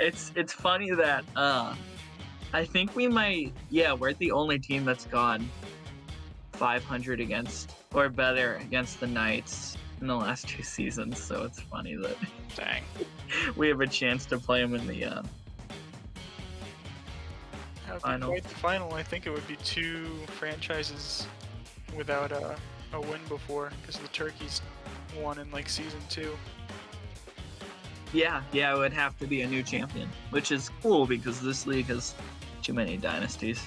It's funny that I think we might, yeah, we're the only team that's gone 500 against or better against the Knights in the last 2 seasons. So it's funny that Dang. we have a chance to play them in the That would be final. quite the final. I think it would be two franchises without a win before, because the Turkeys won in like season 2. Yeah, it would have to be a new champion, which is cool because this league has too many dynasties.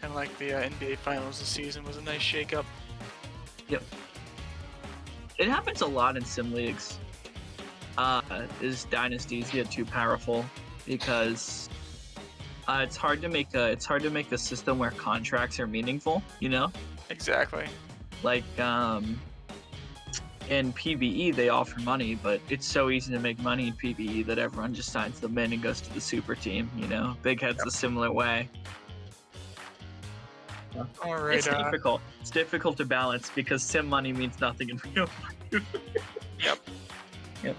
Kind of like the NBA Finals this season was a nice shake-up. Yep. It happens a lot in sim leagues. Is dynasties get too powerful because it's hard to make a system where contracts are meaningful. You know, Exactly. like in PvE they offer money, but it's so easy to make money in PvE that everyone just signs them in and goes to the super team. You know, Big Head's a similar way. All right. It's difficult. It's difficult to balance because sim money means nothing in real life. Yep. Yep.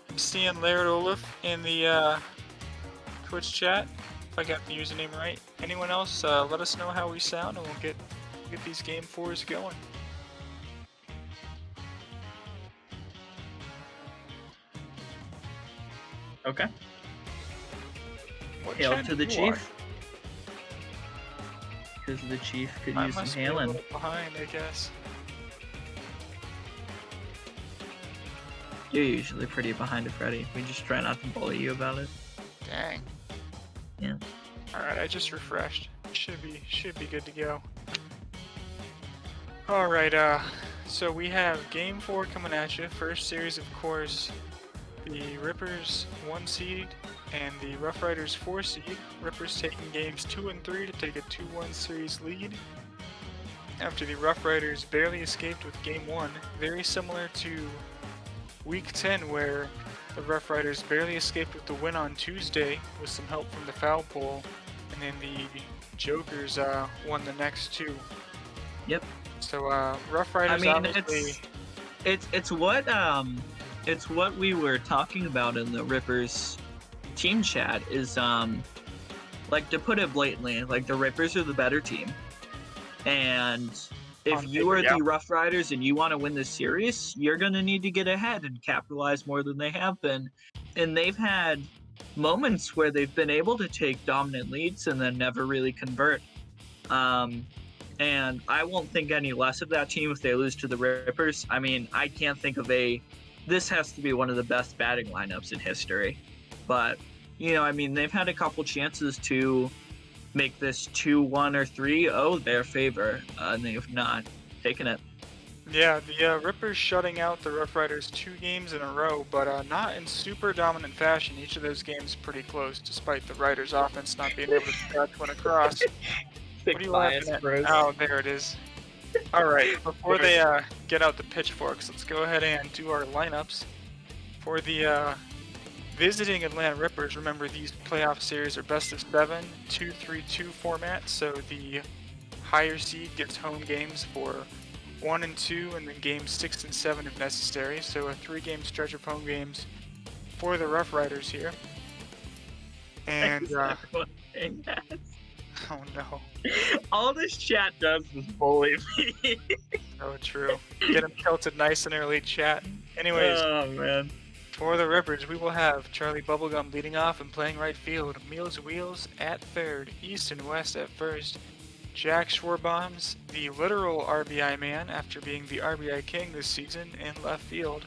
I'm seeing Laird Olaf in the Twitch chat. If I got the username right. Anyone else? Let us know how we sound, and we'll get these game 4s going. Okay. What Hail chat to the do you watch? chief. Because the chief could I use some must be a hailing. little behind, I guess. You're usually pretty behind it, Freddy. We just try not to bully you about it. Dang. Yeah. All right, I just refreshed. Should be good to go. All right. So we have game 4 coming at you. First series, of course, the Rippers 1 seed and the Rough Riders 4 seed. Rippers taking games 2 and 3 to take a 2-1 series lead. After the Rough Riders barely escaped with game 1, very similar to week 10 where the Rough Riders barely escaped with the win on Tuesday with some help from the foul pole, and then the Jokers won the next 2. Yep. So Rough Riders obviously. It's what we were talking about in the Rippers team chat is like, to put it blatantly, like, the Rippers are the better team, and if On you paper, are yeah. the Rough Riders and you want to win this series, you're gonna need to get ahead and capitalize more than they have been. And they've had moments where they've been able to take dominant leads and then never really convert. And I won't think any less of that team if they lose to the Rippers. I mean, I can't think of this has to be one of the best batting lineups in history. But, you know, I mean, they've had a couple chances to make this 2-1 or 3-0 their favor, and they have not taken it. Yeah, the Rippers shutting out the Rough Riders 2 games in a row, but not in super dominant fashion. Each of those games pretty close, despite the Riders' offense not being able to scratch one across. What are you laughing at? Oh, there it is. All right, before they get out the pitchforks, let's go ahead and do our lineups. For the visiting Atlanta Rippers, remember these playoff series are best of 7, 2-3-2 format, so the higher seed gets home games for 1 and 2, and then games 6 and 7 if necessary. So a 3-game stretch of home games for the Rough Riders here. And oh no. All this chat does is bully me. So true. Get them tilted nice and early, chat. Anyways, Oh man. for the Rippers, we will have Charlie Bubblegum leading off and playing right field, Meals Wheels at third, East and West at first, Jack Schwarbombs, the literal RBI man after being the RBI king this season, in left field.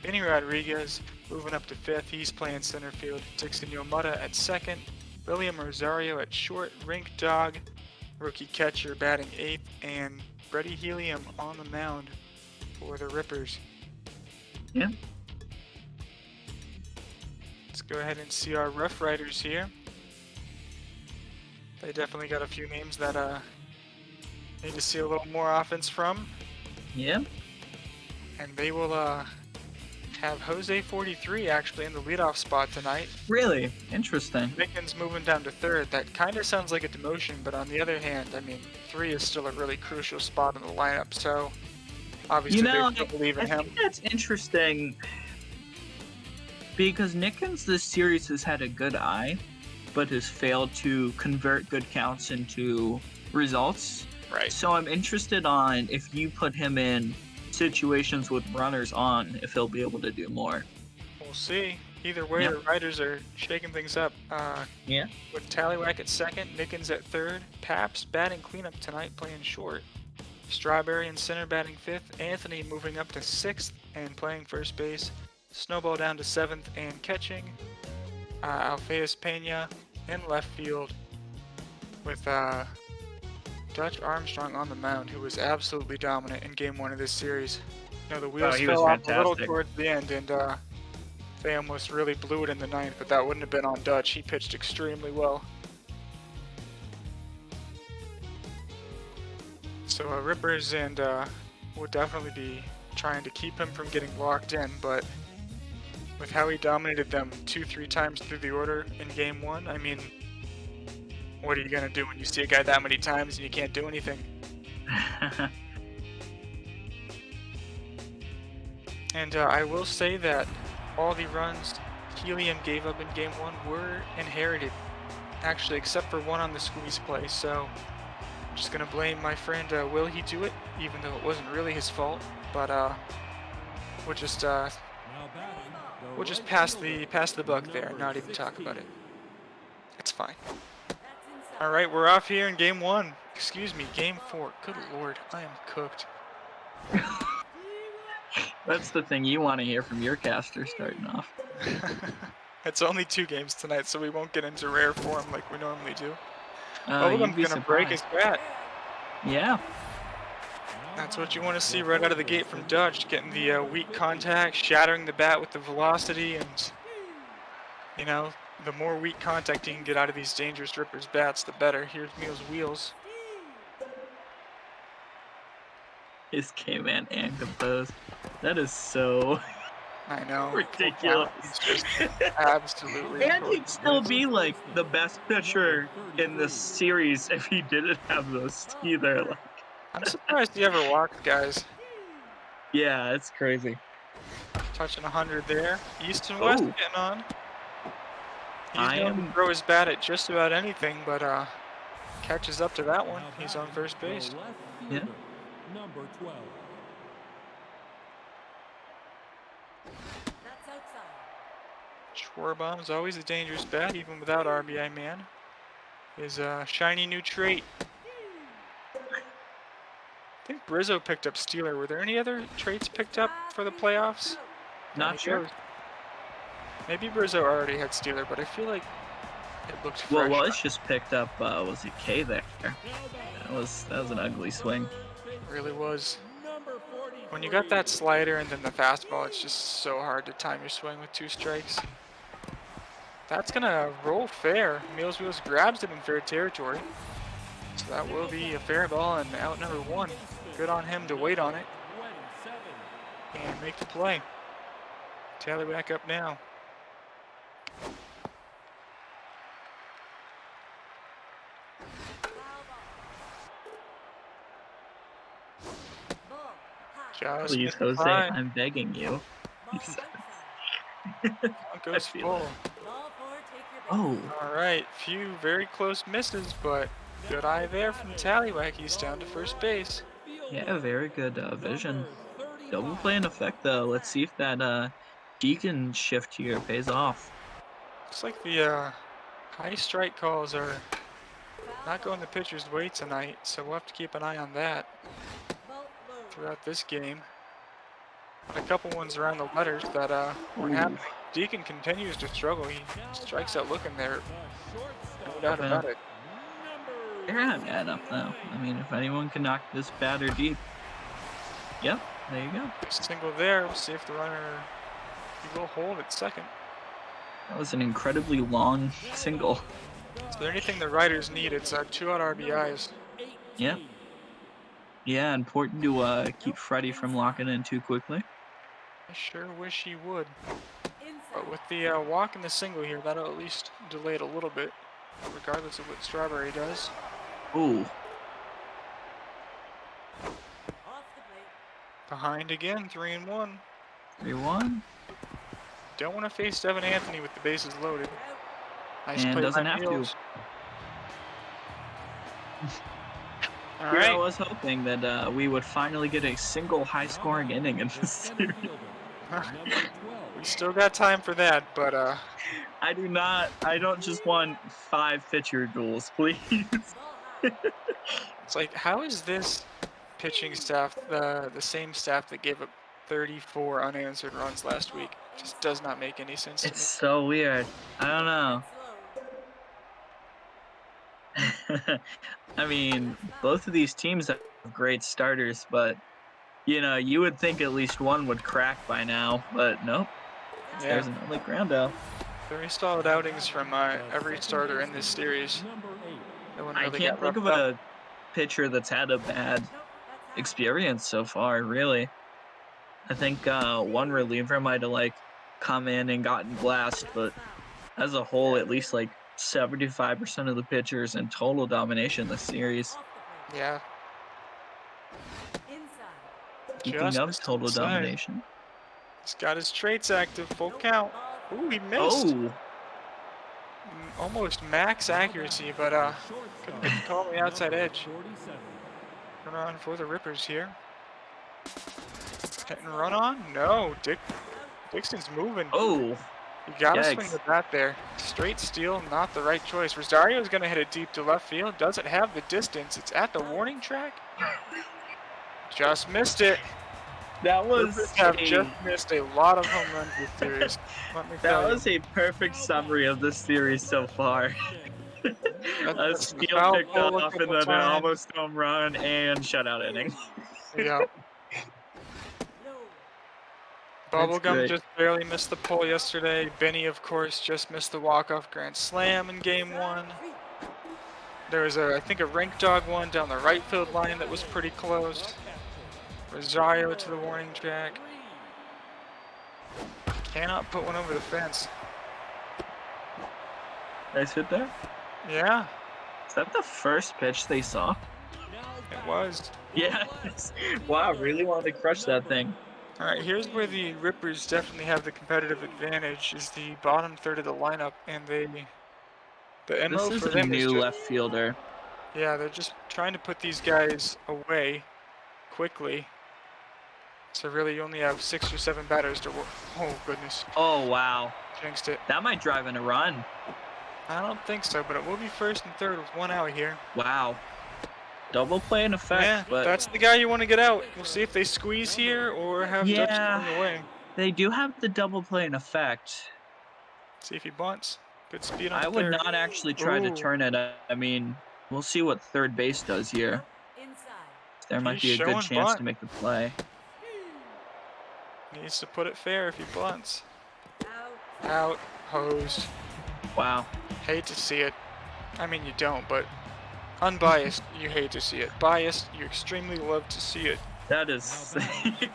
Vinny Rodriguez moving up to fifth, he's playing center field. Dixon Yomutta at second, William Rosario at short, Rink Dog, rookie catcher batting eighth, and Freddie Helium on the mound for the Rippers. Yeah. Let's go ahead and see our Rough Riders here. They definitely got a few names that need to see a little more offense from. Yeah. And they will have Jose 43 actually in the leadoff spot tonight. Really? Interesting. Mickens moving down to third. That kind of sounds like a demotion, but on the other hand, I mean, 3 is still a really crucial spot in the lineup, so obviously they still believe in I him. think that's interesting. because Nickens this series has had a good eye, but has failed to convert good counts into results. Right. So I'm interested on if you put him in situations with runners on, if he'll be able to do more. We'll see. Either way, Yeah, the Riders are shaking things up. yeah. With Tallywhack at second, Nickens at third, Paps batting cleanup tonight, playing short. Strawberry in center batting fifth, Anthony moving up to sixth and playing first base. Snowball down to seventh and catching. Alpheus Pena in left field with Dutch Armstrong on the mound, who was absolutely dominant in Game 1 of this series. You know, the wheels He was fell off a little fantastic. towards the end, and they almost really blew it in the ninth, but that wouldn't have been on Dutch. He pitched extremely well. So Rippers and will definitely be trying to keep him from getting locked in, but with how he dominated them 2-3 times through the order in Game 1, I mean, what are you going to do when you see a guy that many times and you can't do anything? And I will say that all the runs Helium gave up in Game 1 were inherited, actually, except for one on the squeeze play. So I'm just going to blame my friend Will He Do It, even though it wasn't really his fault. But we'll just pass the buck there and not even talk about it. It's fine. All right, we're off here in Game 1. Excuse me, Game 4. Good Lord, I am cooked. That's the thing you want to hear from your caster starting off. It's only 2 games tonight, so we won't get into rare form like we normally do. You'd Bubblegum's be gonna break his surprised. bat. Yeah. That's what you want to see right out of the gate from Dutch, getting the weak contact, shattering the bat with the velocity, and, you know, the more weak contact he can get out of these dangerous Rippers bats, the better. Here's Meal's wheels. His K-Man and composed. That is so I know. ridiculous. He's just absolutely. And he'd still be like the best pitcher in this series if he didn't have those either. Like, I'm surprised he ever walked guys. yeah, it's crazy. Touching 100 there. East and West Oh. getting on. He's I going to am throw his bat at just about anything, but catches up to that one. He's on first base. yeah. Number 12. Schwarbaum's always a dangerous bat, even without RBI man. His shiny new trait. I think Brizzo picked up Steeler. Were there any other traits picked up for the playoffs? Not sure. Maybe Brizzo already had Steeler, but I feel like it looked fresh. Well, Wallace just picked up, was it K there? That was an ugly swing. It really was. When you got that slider and then the fastball, it's just so hard to time your swing with 2 strikes. That's gonna roll fair. Meals Wheels grabs it in fair territory. So that will be a fair ball and out number 1. Good on him to wait on it and make the play. Taylor back up now. Just Please, missed Jose, high. I'm begging you. Goes feel full. Oh, All right, few very close misses, but good eye there from Tallywhack. He's down to first base. yeah, very good vision. Double play in effect, though. Let's see if that Deacon shift here pays off. Looks like the high strike calls are not going the pitcher's way tonight, so we'll have to keep an eye on that throughout this game. A couple ones around the letters that weren't happening. Deacon continues to struggle. He strikes out looking there. No doubt about it. They're not bad up, though. I mean, if anyone can knock this batter deep. Yep, there you go. Single there. We'll see if the runner he will hold at second. That was an incredibly long single. Is there anything the Riders need? It's 2 out RBIs. Yep. Yeah, important to keep Freddie from locking in too quickly. I sure wish he would. But with the walk and the single here, that'll at least delay it a little bit, regardless of what Strawberry does. Ooh. Behind again, 3-1. 3-1. Don't want to face Devin Anthony with the bases loaded. Nice And play doesn't by have to. Meals. All Here I right. was hoping that we would finally get a single high-scoring inning in this series. We still got time for that, but I do not. I don't just want 5 pitcher duels, please. it's like, how is this pitching staff the same staff that gave up 34 unanswered runs last week? Just does not make any sense to It's me. so weird. I don't know. I mean, both of these teams have great starters, but you would think at least one would crack by now, but nope. Yeah, There's an early ground out. very solid outings from every starter in this series. No one I really can't got think of roughed up. a pitcher that's had a bad experience so far, really. I think one reliever might have come in and gotten glassed, but as a whole, at least 75% of the pitchers in total domination this series. Yeah, Speaking just of missed total inside. domination. He's got his traits active, full count. Ooh, he missed. Oh, Almost max accuracy, but couldn't get the call on the outside edge. Run on for the Rippers here. Hit and run on? No, Dixon's moving. oh, You gotta swing yikes. the bat there. Straight steal, not the right choice. Rosario's gonna hit it deep to left field. Doesn't have the distance. It's at the warning track. Just missed it. That Rippers was have a just missed a lot of home runs this series. Let me that tell you. was a perfect summary of this series so far. A That's the steal foul picked pole a off and couple then an times. almost home run and shutout inning. Yeah. That's Bubblegum great. just barely missed the pole yesterday. Benny, of course, just missed the walk-off grand slam in game 1. There was, I think, a rink dog one down the right field line that was pretty close. Rosario to the warning track. Cannot put one over the fence. Nice hit there. Yeah, Is that the first pitch they saw? it was. Yes. Wow, really wanted to crush that thing. All right, here's where the Rippers definitely have the competitive advantage, is the bottom third of the lineup, and the This MO is for a them is new just, left fielder. yeah, they're just trying to put these guys away quickly. So really, you only have 6 or 7 batters to work. Oh goodness, Oh, wow. jinxed it. That might drive in a run. I don't think so, but it will be first and third with 1 out here. Wow. Double play in effect, Yeah, but that's the guy you want to get out. We'll see if they squeeze here or have Dutch yeah, going away. they do have the double play in effect. See if he bunts. Good speed on I would third. not actually try to Ooh, turn it. I mean, we'll see what third base does here. There might he's be a good showing chance bunt. to make the play. Needs to put it fair if he bunts. Out, hosed. Wow. Hate to see it. I mean, you don't, but unbiased, you hate to see it. Biased, you extremely love to see it. That is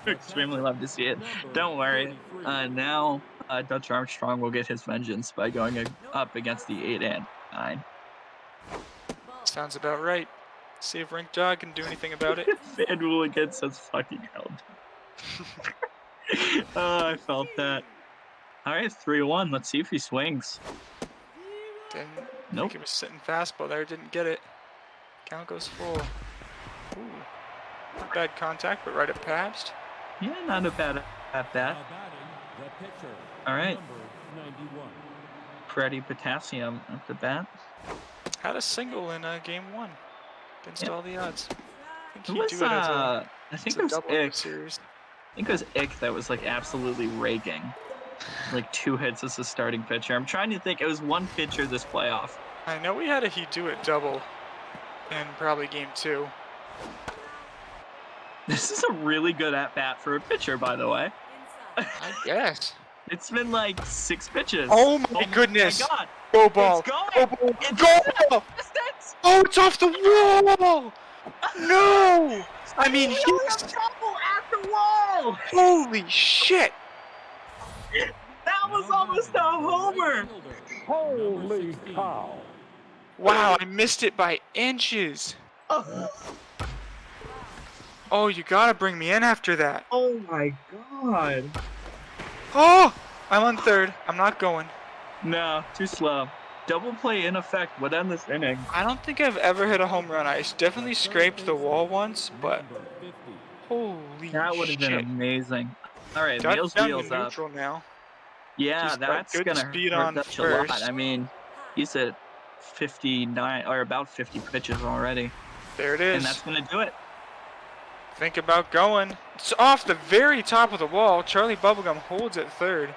extremely love to see it. Don't worry. Now Dutch Armstrong will get his vengeance by going up against the 8 and 9. Sounds about right. See if Rink Dog can do anything about it. FanDuel against us fucking hell. Oh, I felt that. All right, 3-1. Let's see if he swings. Didn't Nope. think he was sitting fastball there, didn't get it. Count goes full. Ooh. Not bad contact, but right at past. Yeah, not a bad at bat. All right. Freddie Potassium at the bat. Had a single in game 1 against Yep. all the odds. I It think was he'd do it as I think a it was double in the Ick. series. I think it was Ick that was absolutely raking. 2 hits as a starting pitcher. I'm trying to think. It was one pitcher this playoff. I know we had a he'd do it double in probably game 2. This is a really good at bat for a pitcher, by the way. I guess. It's been 6 pitches. Oh my goodness. My God. Go ball. It's going. Go ball. It's Go! distance. Oh, it's off the wall! No! I mean, He's he's... trouble at the wall. Holy shit! That was almost a homer. Holy cow. Wow, I missed it by inches. Oh, you gotta bring me in after that. Oh my God. Oh! I'm on third. I'm not going. No, too slow. Double play in effect would end this inning. I don't think I've ever hit a home run. I definitely scraped the wall once, but holy That would have been shit. amazing. All right, Dutch Meals down to wheels up. neutral now. Yeah, He's got that's good gonna speed hurt on Dutch a lot. first. I mean, he's at 59 or about 50 pitches already, There it and is. that's gonna do it. Think about going. It's off the very top of the wall. Charlie Bubblegum holds at third.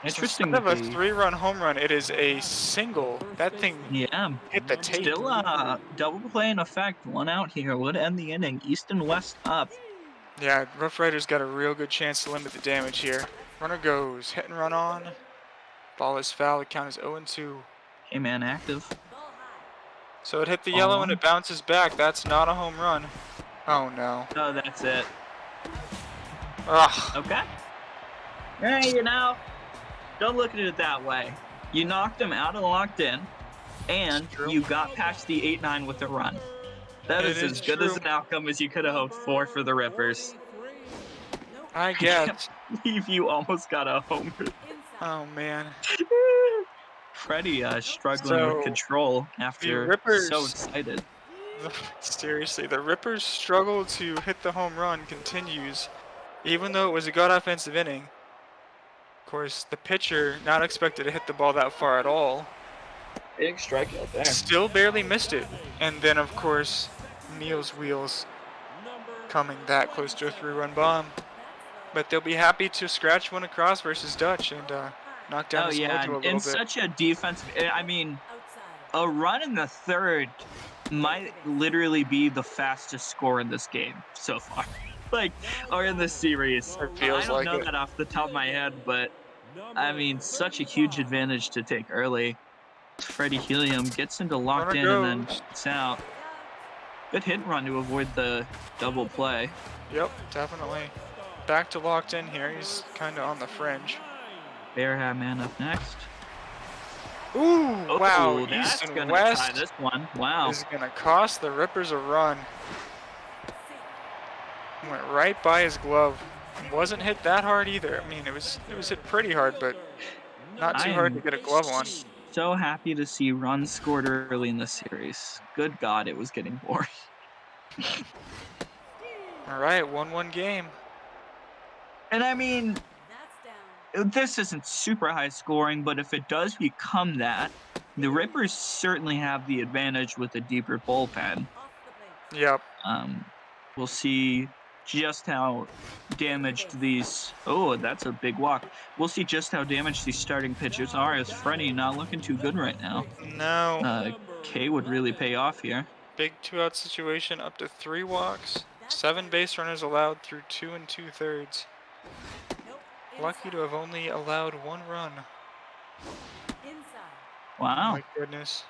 So Interesting instead of that a they, 3-run home run, it is a single. That thing yeah, hit the tape. still double play in effect. One out here would end the inning. East and West up. Yeah, Rough Riders got a real good chance to limit the damage here. Runner goes. Hit and run on. Ball is foul. The count is 0-2. Hey man, active. So it hit the Ball yellow and one. it bounces back. That's not a home run. Oh no. Oh, that's it. Ugh. Okay. Hey, don't look at it that way. You knocked him out and locked in, and True. you got past the 8-9 with a run. That It is is as good as true. an outcome as you could have hoped for the Rippers. I I guess. can't believe you almost got a homer. Oh man. Freddie struggling with So control the after so Rippers, excited. seriously, the Rippers' struggle to hit the home run continues, even though it was a good offensive inning. Of course, the pitcher not expected to hit the ball that far at all. Big strikeout there. Still barely missed it. And then, of course, Neal's wheels coming that close to a 3-run bomb. But they'll be happy to scratch one across versus Dutch and knock down Oh his yeah, mojo a little and bit. such a defensive. I mean, a run in the third might literally be the fastest score in this game so far. Like, or in this series. It feels I don't like know it. that off the top of my head, but I mean, such a huge advantage to take early. Freddie Helium gets into locked Runner in and then goes. it's out. Good hit and run to avoid the double play. Yep, definitely. Back to locked in here. He's kind of on the fringe. Bear Hat Man up next. Ooh, wow. Oh, that's East and gonna tie West this one. Wow. is going to cost the Rippers a run. Went right by his glove. Wasn't hit that hard either. I mean, it was hit pretty hard, but not too hard to get a glove on. So happy to see runs scored early in the series. Good God, it was getting boring. All right, 1-1 game. And I mean, this isn't super high scoring, but if it does become that, the Rippers certainly have the advantage with a deeper bullpen. Yep. We'll see just how damaged these. Oh, that's a big walk. We'll see just how damaged these starting pitchers are. As Freddie not looking too good right now. No. K would really pay off here. Big 2-out situation, up to 3 walks. 7 base runners allowed through 2 2/3. Lucky to have only allowed 1 run. Wow. Oh my goodness.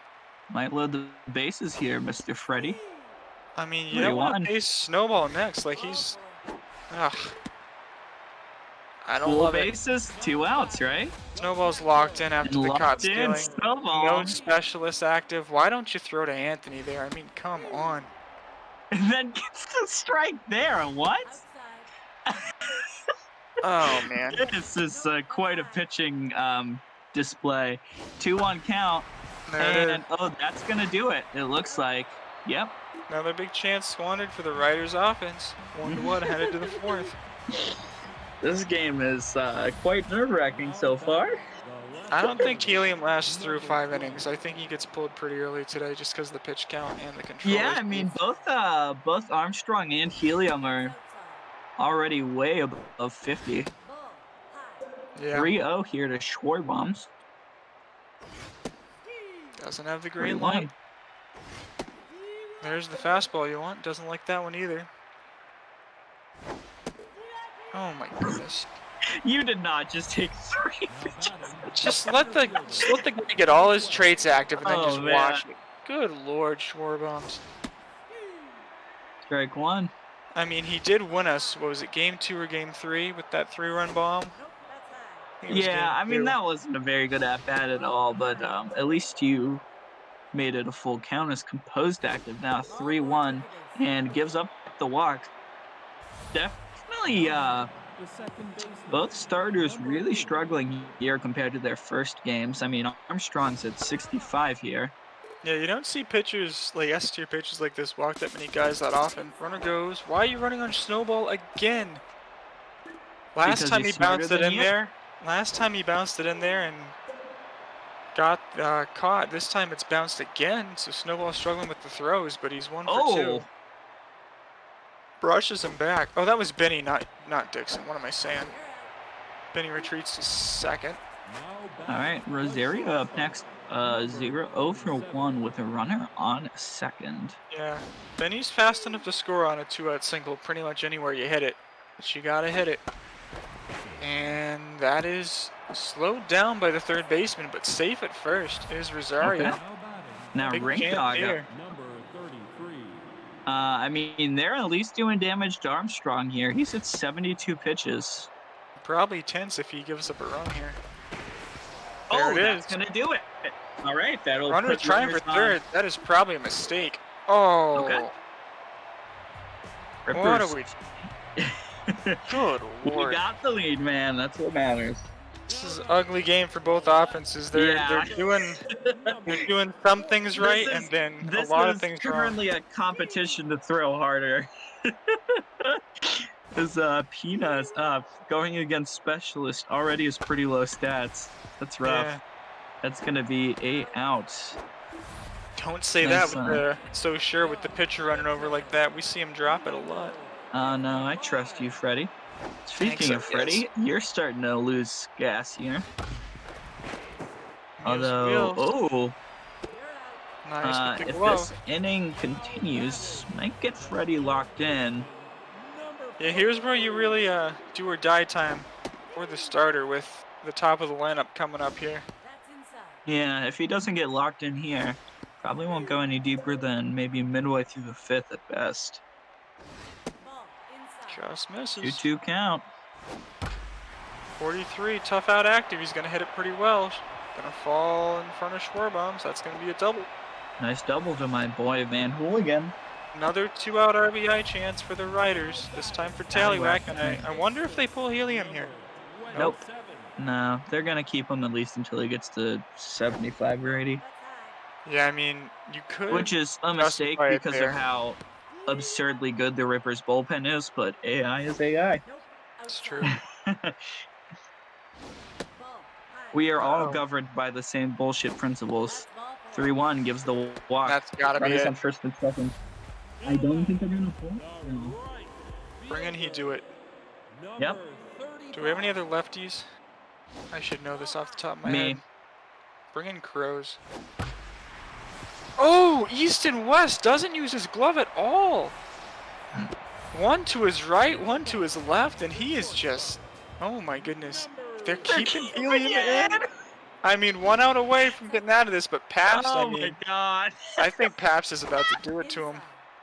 Might load the bases here, Mr. Freddie. I mean, you don't want 3-1. to face Snowball next. Like, he's... Ugh. I don't Full love it. bases, 2 outs, right? Snowball's locked in after And the caught locked in, stealing. Snowball. No specialist active. Why don't you throw to Anthony there? I mean, come on. And then gets the strike there. What? Oh, man. This is quite a pitching display. 2-1 count. There it is. And, oh, that's going to do it. It looks like. Yep. Another big chance squandered for the Riders' offense. 1-1 headed to the 4th. This game is quite nerve-wracking so far. I don't think Helium lasts through 5 innings. I think he gets pulled pretty early today just because of the pitch count and the control. Yeah, I mean, both Armstrong and Helium are already way above 50. Yeah. 3-0 here to Schwarbaums. Doesn't have the green 3-1. light. There's the fastball you want. Doesn't like that one either. Oh my goodness. You did not just take 3 pitches. Just let the guy get all his traits active and then Oh, just man. watch it. Good Lord, Schwarbaums. Strike 1. I mean, he did win us. What was it, game 2 or game 3 with that 3-run bomb? think it was Yeah, game I mean, 2. that wasn't a very good at-bat at all, but at least you made it a full count as composed active now, 3-1, and gives up the walk. Definitely Both starters really struggling here compared to their first games. I mean, Armstrong's at 65 here. Yeah, you don't see pitchers, like S-tier pitchers like this, walk that many guys that often. Runner goes. Why are you running on Snowball again? Last Because time he's he smarter bounced it than in you. there. Last time he bounced it in there and got caught. This time it's bounced again. So Snowball's struggling with the throws, but he's 1 for 2. Oh, Brushes him back. Oh, that was Benny, not Dixon. What am I saying? Benny retreats to second. all right. Rosario up next. 0 for 1 with a runner on second. Yeah, Benny's fast enough to score on a 2-out single pretty much anywhere you hit it. But you gotta hit it. And that is slowed down by the third baseman, but safe at first is Rosario. Okay. Now Big Ring chance Dog up. here. I mean, they're at least doing damage to Armstrong here. He's at 72 pitches. Probably tense if he gives up a run here. There Oh, it that's is. gonna do it. All right, that'll Runner put trying for runners on. third. That is probably a mistake. Oh. Okay. What are Rippers. we? Good We lord. got the lead, man. That's what matters. This is an ugly game for both offenses. They're Yeah. they're doing some things right and then a This lot is of things wrong. currently a competition to throw harder. As Peanuts going against Specialist already is pretty low stats. That's rough. Yeah. That's gonna be 8 out. Don't say Nice, that with the so sure with the pitcher running over like that. We see him drop it a lot. No, I trust you, Freddie. Speaking Thanks, I of Freddie, you're starting to lose gas here. Although, Wheels. Nice with the if glove. this inning continues, might get Freddie locked in. Yeah, here's where you really do or die time for the starter with the top of the lineup coming up here. Yeah, if he doesn't get locked in here, probably won't go any deeper than maybe midway through the 5th at best. Just misses. 2-2 count. 43, tough out active. He's gonna hit it pretty well. Gonna fall in front of Schwarbaum, so that's gonna be a double. Nice double to my boy Van Hooligan. Another 2-out RBI chance for the Riders. This time for Tallywhack, and I wonder if they pull Helium here. Nope. No, they're gonna keep him at least until he gets to 75 or 80. Yeah, I mean, you could. Which is a mistake justify it because there. of how absurdly good the Rippers bullpen is, but AI is AI. It's true. We are all Uh-oh. governed by the same bullshit principles. 3-1 gives the walk. That's gotta be Runners it. on first and second. I don't think they're gonna pull. No. Bring in, he do it. Yep. Do we have any other lefties? I should know this off the top of my Me. head. Bring in Crows. Oh, East and West doesn't use his glove at all. One to his right, one to his left, and he is just, oh my goodness. They're keeping Helium in. I mean, 1 out away from getting out of this, but Paps, Oh I my mean, god. I think Paps is about to do it to him.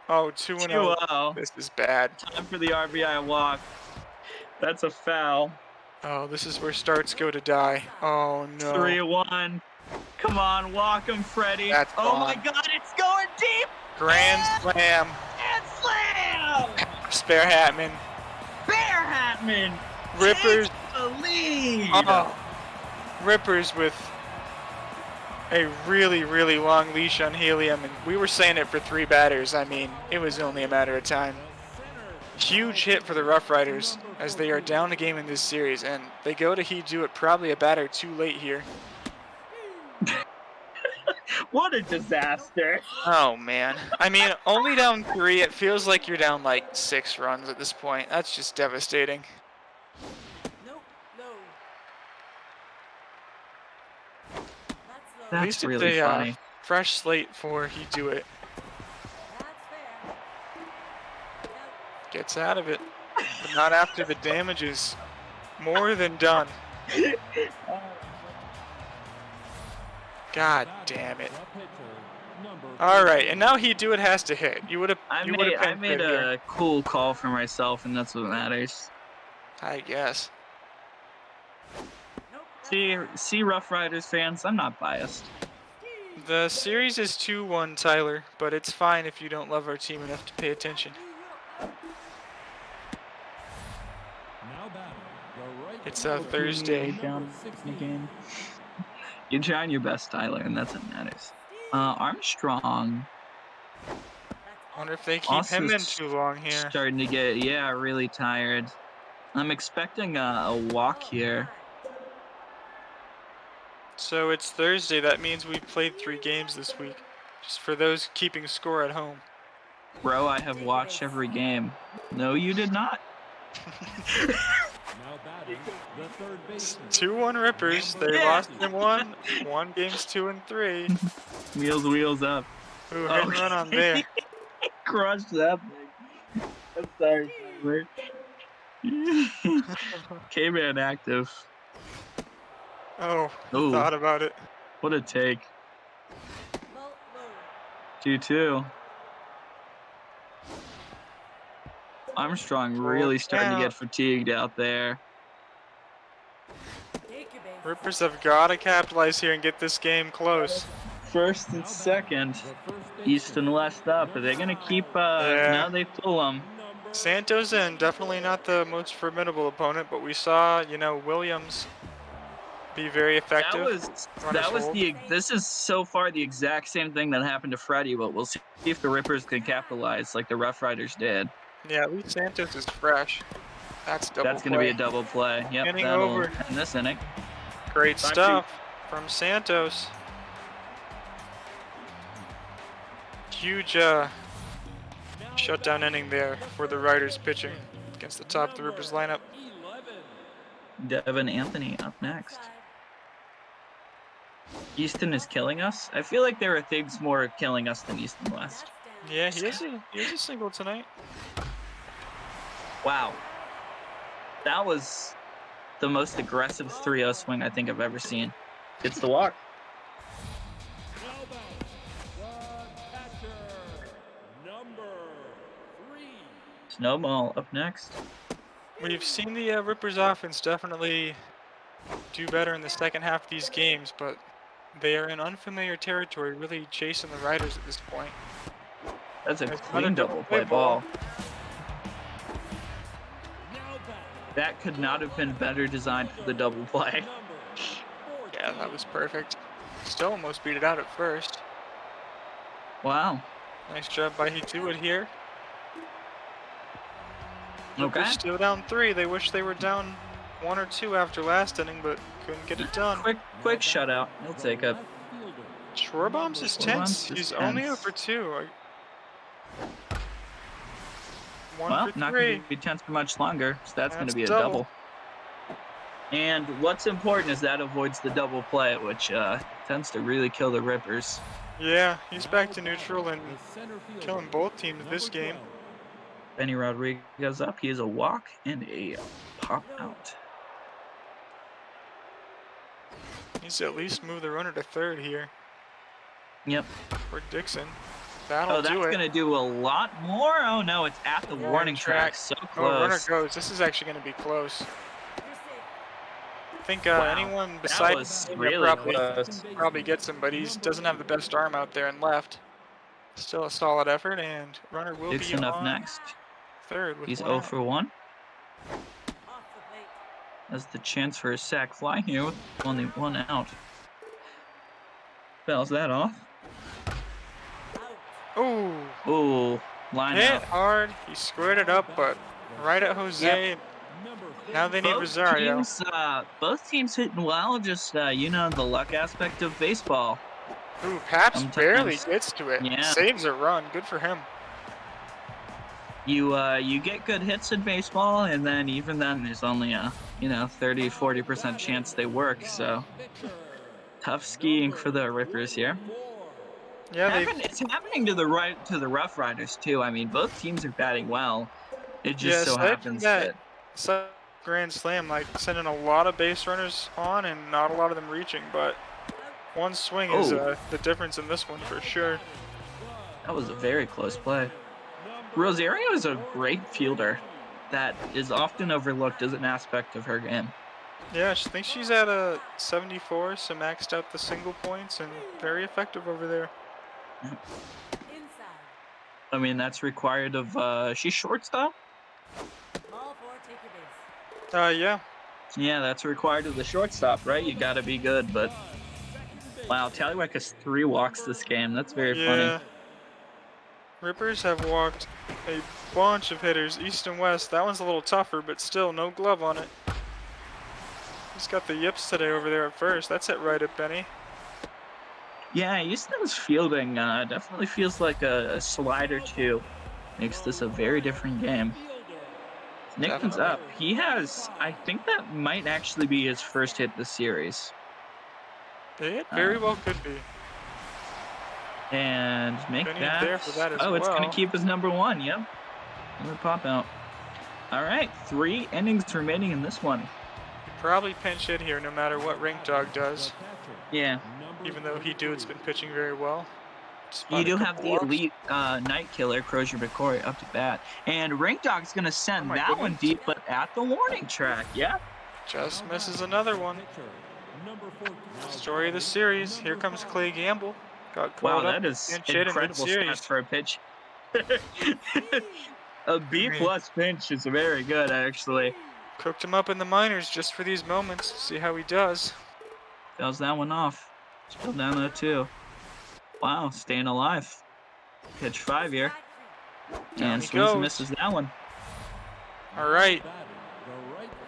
Oh, 2-0. 2-0. This is bad. Time for the RBI walk. That's a foul. Oh, this is where starts go to die. Oh no. 3-1. Come on, walk him, Freddie. That's oh my gone. god, it's going deep. Grand slam. And slam! Spare Hatman. Bear Hatman. Rippers. Takes the lead. Oh. Rippers with a really, really long leash on Helium, and we were saying it for 3 batters. I mean, it was only a matter of time. Huge hit for the Rough Riders as they are down a game in this series, and they go to He Do It probably a batter too late here. What a disaster. Oh man. I mean, only down 3. It feels like you're down like 6 runs at this point. That's just devastating. At least That's it's really a funny. fresh slate for He Do It. Gets out of it, but not after the damage is more than done. God damn it. All right, and now He Do It has to hit. You would have. I made a cool call for myself, and that's what matters. I guess. See, Rough Riders fans, I'm not biased. The series is 2-1, Tyler, but it's fine if you don't love our team enough to pay attention. Now batting, It's a Thursday. Down the game. You're trying your best, Tyler, and that's what matters. Armstrong Wonder if they keep also him in too long here. starting to get, really tired. I'm expecting a walk here. So it's Thursday. That means we played 3 games this week. Just for those keeping score at home. Bro, I have watched every game. No, you did not. 2-1 Rippers. They lost in 1. 1 games 2 and 3. Wheels up. Ooh, hit and run on there. Crushed that thing. I'm sorry, Tyler. K-Man active. Oh, Ooh. thought about it. What a take. 2-2. Armstrong really starting to get fatigued out there. Rippers have got to capitalize here and get this game close. First and second. Easton West up. Are they going to keep... No, they pull them. Santos in, definitely not the most formidable opponent, but we saw, Williams be very effective. This is so far the exact same thing that happened to Freddie, but we'll see if the Rippers can capitalize like the Rough Riders did. Yeah, at least Santos is fresh. That's going to be a double play. Yep, Getting that'll over. end this inning. Great stuff from Santos. Huge shutdown inning there for the Riders pitching against the top of the Rippers lineup. Devin Anthony up next. Easton is killing us. I feel like there are things more killing us than Easton West. Yeah, he is a single tonight. Wow. That was the most aggressive 3-0 swing I think I've ever seen. It's the walk. Snowball up next. We've seen the Rippers offense definitely do better in the second half of these games, but they are in unfamiliar territory, really chasing the Riders at this point. That's a clean double play ball. That could not have been better designed for the double play. Yeah, that was perfect. Still almost beat it out at first. Wow. Nice job by Hituit here. Okay. Rippers still down 3. They wish they were down 1 or 2 after last inning, but couldn't get it done. Quick shutout. We'll take it. Schwarbaum's is tense. He's only 0 for 2. 1 for not 3. going to be tense for much longer, so that's going to be a double. double. And what's important is that avoids the double play, which tends to really kill the Rippers. Yeah, he's back to neutral and killing both teams this game. Benny Rodriguez up. He is a walk and a pop out. Needs to at least move the runner to third here. Yep. For Dixon. That'll that's going to do a lot more. Oh, no, it's at the warning track. So close. Oh, runner goes. This is actually going to be close. I think anyone besides really probably gets him, but he doesn't have the best arm out there and left. Still a solid effort, and runner will Dixon be up on next. Third with He's 1 0 out. for 1. That's the chance for a sac fly here with only 1 out. Fouls that off. Ooh, line hit out. hard. He squared it up, but right at Jose. Yep. Now they need Rosario. Both teams hitting well, just, the luck aspect of baseball. Ooh, Paps Sometimes, barely gets to it. Yeah. Saves a run. Good for him. You get good hits in baseball, and then even then there's only a 30-40% chance they work. So tough skiing for the Rippers here. Yeah, it's happening to the Rough Riders too. I mean, both teams are batting well. It just so happens that grand slam, like sending a lot of base runners on and not a lot of them reaching, but one swing is the difference in this one for sure. That was a very close play. Rosario is a great fielder that is often overlooked as an aspect of her game. Yeah, I think she's at a 74, so maxed out the single points and very effective over there. I mean, that's required of, she's shortstop? Yeah. Yeah, that's required of the shortstop, right? You got to be good. But wow, Tallywack has 3 walks this game. That's very funny. Yeah. Rippers have walked a bunch of hitters, east and west. That one's a little tougher, but still no glove on it. He's got the yips today over there at first. That's it right at Benny. Yeah, Easton's fielding definitely feels like a slide or two. Makes this a very different game. Nickman's Definitely. up. He has, I think that might actually be his first hit this series. It very well Um, could be. and make Benny that. there for that as Oh, it's going well. to keep his number 1. Yep. Another pop out. All right, 3 innings remaining in this one. Probably pinch hit here no matter what Ring Dog does. Yeah. Even though Dude's been pitching very well. You Despite a do have couple the walks. elite night killer, Crozier McCoy, up to bat. And Ring Dog's going to Oh send my that one goodness. deep, but at the warning track. Yeah. Just misses another one. Story of the series. Here comes Clay Gamble. Got Wow, called up that is pinch hit in incredible mid-series. stats for a pitch. A B mean- plus pinch is very good, actually. Cooked him up in the minors just for these moments. See how he does. Fouls that one off. Still down 0-2. Wow, staying alive. Pitch 5 here. Down And he swings and goes. misses that one. All right.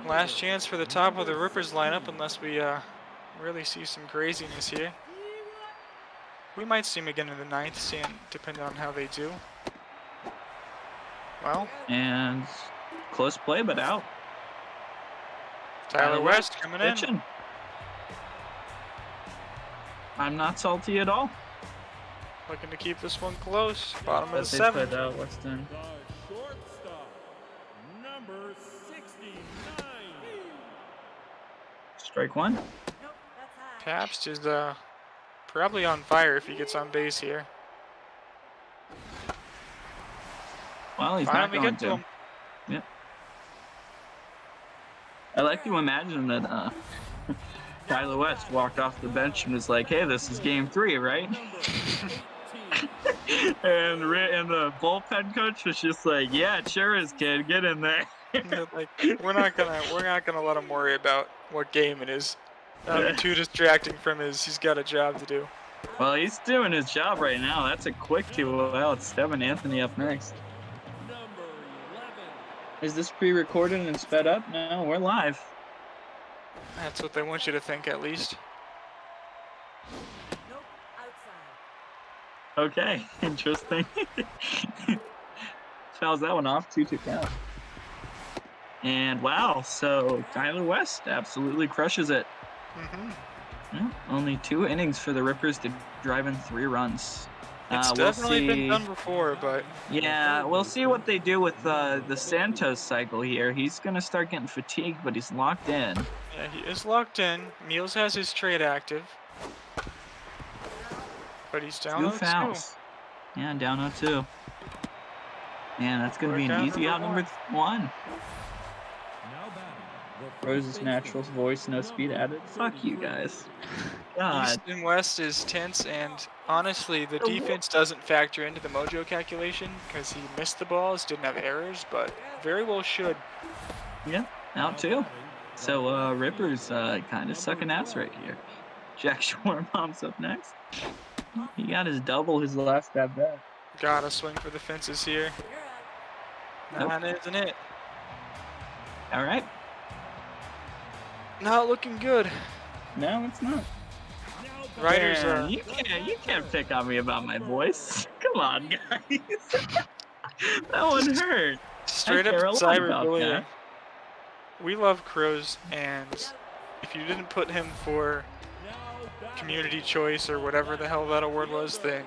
Last chance for the top of the Rippers lineup unless we really see some craziness here. We might see him again in the 9th, seeing depending on how they do. Well, And close play, but out. Tyler West coming in. Pitching. I'm not salty at all. Looking to keep this one close. Bottom of the But they 7th. put Weston. The shortstop, number 69. Strike 1. Pabst is probably on fire if he gets on base here. Well, he's Finally not going get to to. him. Yep. I like to imagine that Tyler West walked off the bench and was like, "Hey, this is game 3, right?" and the bullpen coach was just like, "Yeah, it sure is, kid. Get in there." Like we're not gonna let him worry about what game it is. That'd be too distracting from he's got a job to do. Well, he's doing his job right now. That's a quick 2 out. It's Devin Anthony up next. Number 11. Is this pre-recorded and sped up? No, we're live. That's what they want you to think, at least. Okay, interesting. Fouls that one off, 2-2 count. And wow, so Tyler West absolutely crushes it. Mm-hmm. Yeah, only 2 innings for the Rippers to drive in 3 runs. It's definitely been done before, but Yeah, we'll see what they do with the Santos cycle here. He's going to start getting fatigued, but he's locked in. yeah, he is locked in. Meals has his trade active, but he's down 2 0-2. fouls. Yeah, down 0-2. Man, that's going to be an Workout easy out number number 1. Now batting, the Rose's first natural baseman, voice, no speed number added. Fuck you 33. guys. God. East and West is tense, and honestly, the defense doesn't factor into the mojo calculation because he missed the balls, didn't have errors, but very well should. Yeah, out 2. So Rippers kind of sucking ass right here. Jack Schwarbaum's up next. He got his double his last at bat. Gotta swing for the fences here. Nope. That isn't it. All right. Not looking good. No, it's not. Riders Man, you can't pick on me about my voice. Come on, guys. That one hurt. straight I up care a lot about cyberbullying. that. We love Crows, and if you didn't put him for community choice or whatever the hell that award was, then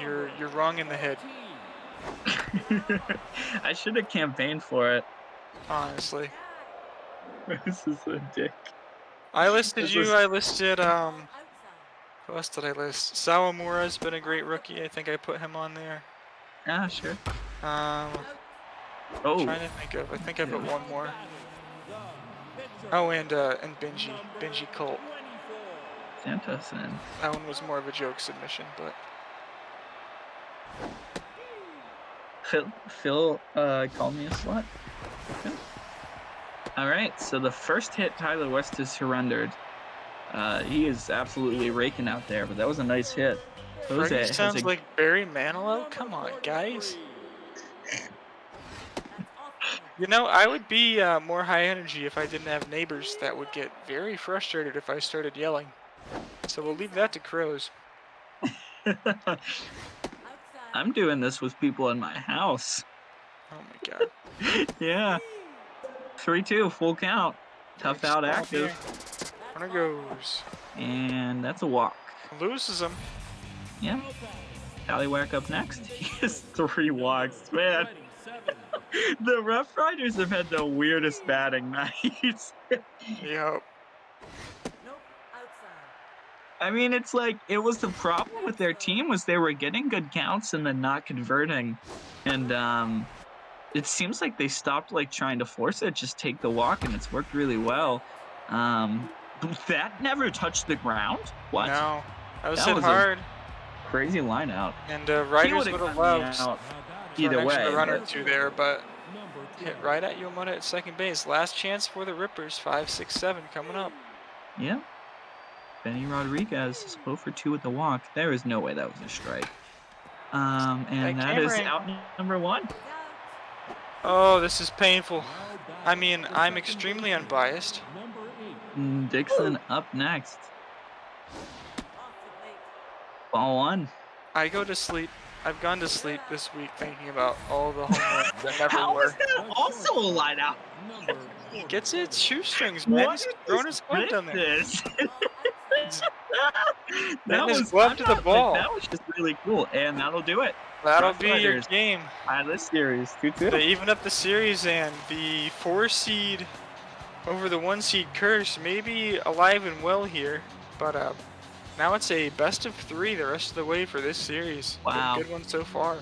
you're wrong in the head. I should have campaigned for it. Honestly. This is a dick. I listed This you, was- I listed, who else did I list? Sawamura's been a great rookie. I think I put him on there. Ah, sure. Oh. Oh, Trying to think of, I think I put one more. Oh, and Benji Colt. Santos and That one was more of a joke submission, but Phil called me a slut. Okay. All right, so the first hit Tyler West has surrendered. He is absolutely raking out there, but that was a nice hit. Freddie Jose has a sounds like Barry Manilow. Come on, guys. You know, I would be more high energy if I didn't have neighbors that would get very frustrated if I started yelling. So we'll leave that to crows. I'm doing this with people in my house. Oh my god. Yeah. 3-2, full count. Tough Next out stop here. active. Runner goes. And that's a walk. Loses him. Yeah. Tallywhack up next. He has 3 walks. Man, the Rough Riders have had the weirdest batting nights. Yep. I mean, it's like it was the problem with their team was they were getting good counts and then not converting. And it seems like they stopped like trying to force it, just take the walk, and it's worked really well. That never touched the ground. What? No. That was That hit was a hard. crazy line out. And He Riders would would have have gotten me loved out for either an extra way. run or But two there, but hit right at Yamada at second base. Last chance for the Rippers. 5, 6, 7 coming up. yeah, Benny Rodriguez is 0 for 2 with the walk. There is no way that was a strike. And that is camera out number 1. Oh, this is painful. I mean, I'm extremely unbiased. Dixon up next. Ball 1. I go to sleep. I've gone to sleep this week thinking about all the home runs that never How were. is that also a line out? He gets its shoestrings, man. What He's is throwing his glove down there. this? Hitting his glove to the ball. That was just really cool, and that'll do it. That'll Rough be your Riders game. Out of this series, 2-2. They even up the series, and the 4 seed over the 1 seed curse may be alive and well here, but now it's a best of 3 the rest of the way for this series. Wow. Good one so far.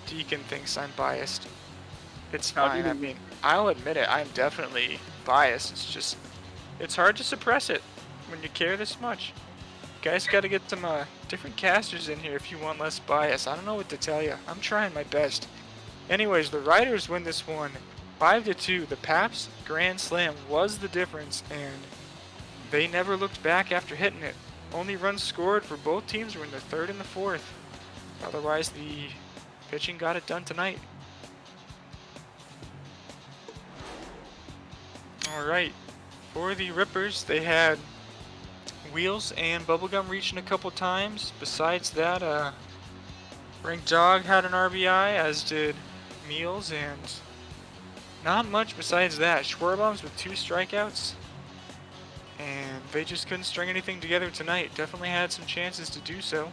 Deacon thinks I'm biased. It's How do fine. you- I mean, I'll admit it. I'm definitely biased. It's just, it's hard to suppress it when you care this much. You guys got to get some different casters in here if you want less bias. I don't know what to tell you. I'm trying my best. Anyways, the Riders win this one 5-2. The Paps Grand Slam was the difference, and they never looked back after hitting it. Only runs scored for both teams were in the 3rd and the 4th. Otherwise, the pitching got it done tonight. Alright, for the Rippers, they had Wheels and Bubblegum reaching a couple times. Besides that, Rank Dog had an RBI, as did Meals, and not much besides that. Schwarbaum's with 2 strikeouts, and they just couldn't string anything together tonight. Definitely had some chances to do so.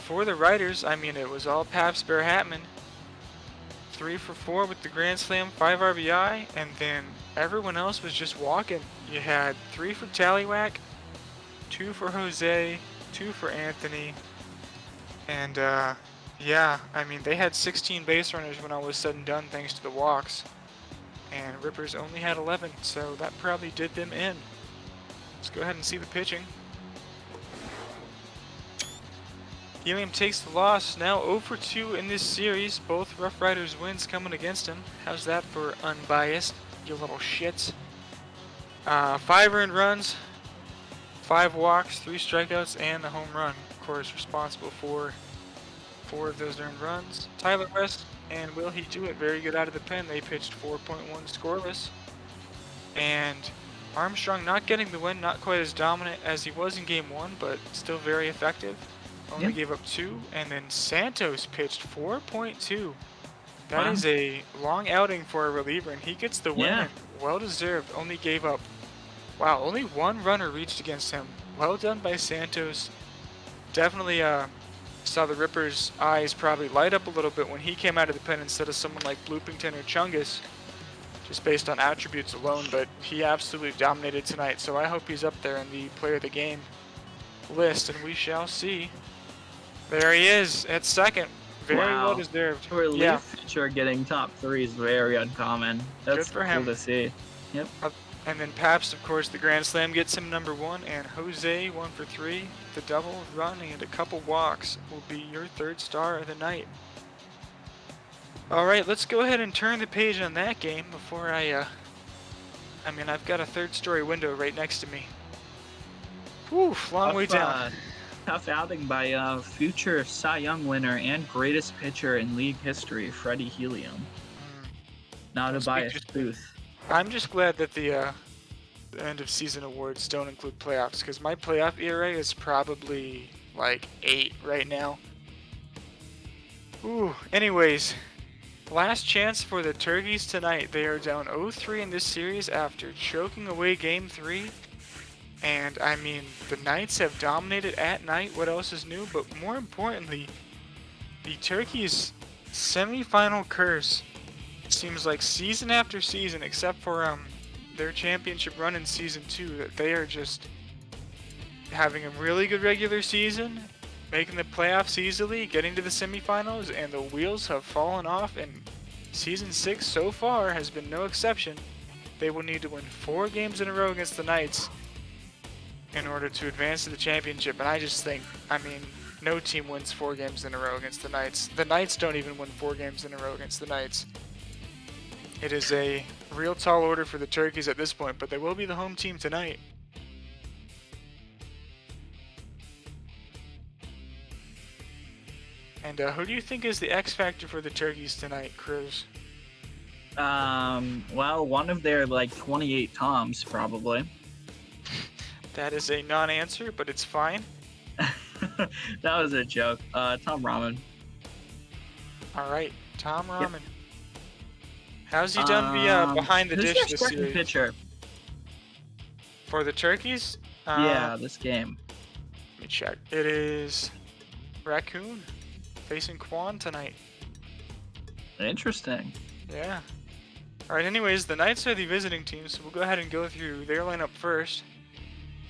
For the Riders, I mean, it was all Paps Bear Hatman. 3 for 4 with the Grand Slam, 5 RBI, and then everyone else was just walking. You had 3 for Tallywhack, 2 for Jose, 2 for Anthony, and yeah, I mean, they had 16 base runners when all was said and done thanks to the walks, and Rippers only had 11, so that probably did them in. Let's go ahead and see the pitching. Helium takes the loss, now 0 for 2 in this series. Both Rough Riders wins coming against him. How's that for unbiased, you little shits? 5 earned runs, 5 walks, 3 strikeouts, and a home run. Of course, responsible for 4 of those earned runs. Tyler West and Will He Do It very good out of the pen. They pitched 4.1 scoreless. And Armstrong not getting the win, not quite as dominant as he was in game 1, but still very effective. Only gave up 2, and then Santos pitched 4.2. That is a long outing for a reliever, and he gets the win. Yeah. Well deserved. Only gave up, wow, only 1 runner reached against him. Well done by Santos. Definitely saw the Rippers' eyes probably light up a little bit when he came out of the pen instead of someone like Bloopington or Chungus, just based on attributes alone, but he absolutely dominated tonight, so I hope he's up there in the player of the game list, and we shall see. There he is at second. Very well deserved. A relief pitcher getting top 3 is very uncommon. That's Good for him. cool to see. Yep. And then Pabst, of course, the Grand Slam gets him number 1, and Jose 1 for 3. The double run and a couple walks will be your 3rd star of the night. All right, let's go ahead and turn the page on that game before I mean, I've got a third-story window right next to me. Whew, long way Tough, down. tough outing by future Cy Young winner and greatest pitcher in league history, Freddie Helium. Not a biased booth. I'm just glad that the end of season awards don't include playoffs, because my playoff ERA is probably like 8 right now. Ooh, anyways, last chance for the Turkeys tonight. They are down 0-3 in this series after choking away Game 3. And I mean, the Knights have dominated at night. What else is new? But more importantly, the Turkeys' semifinal curse seems like season after season, except for their championship run in season 2, that they are just having a really good regular season, making the playoffs easily, getting to the semifinals, and the wheels have fallen off. And season 6 so far has been no exception. They will need to win 4 games in a row against the Knights in order to advance to the championship. And I just think, I mean, no team wins 4 games in a row against the Knights. The Knights don't even win 4 games in a row against the Knights. It is a real tall order for the Turkeys at this point, but they will be the home team tonight. And who do you think is the X factor for the Turkeys tonight, Cruz? Well, one of their like 28 Toms probably. That is a non-answer, but it's fine. That was a joke. Tom Rahman. All right, Tom Rahman. How's he done behind the dish this series? Pitcher. For the Turkeys? Yeah, this game. Let me check. It is Raccoon facing Quan tonight. Interesting. Yeah. All right, anyways, the Knights are the visiting team, so we'll go ahead and go through their lineup first.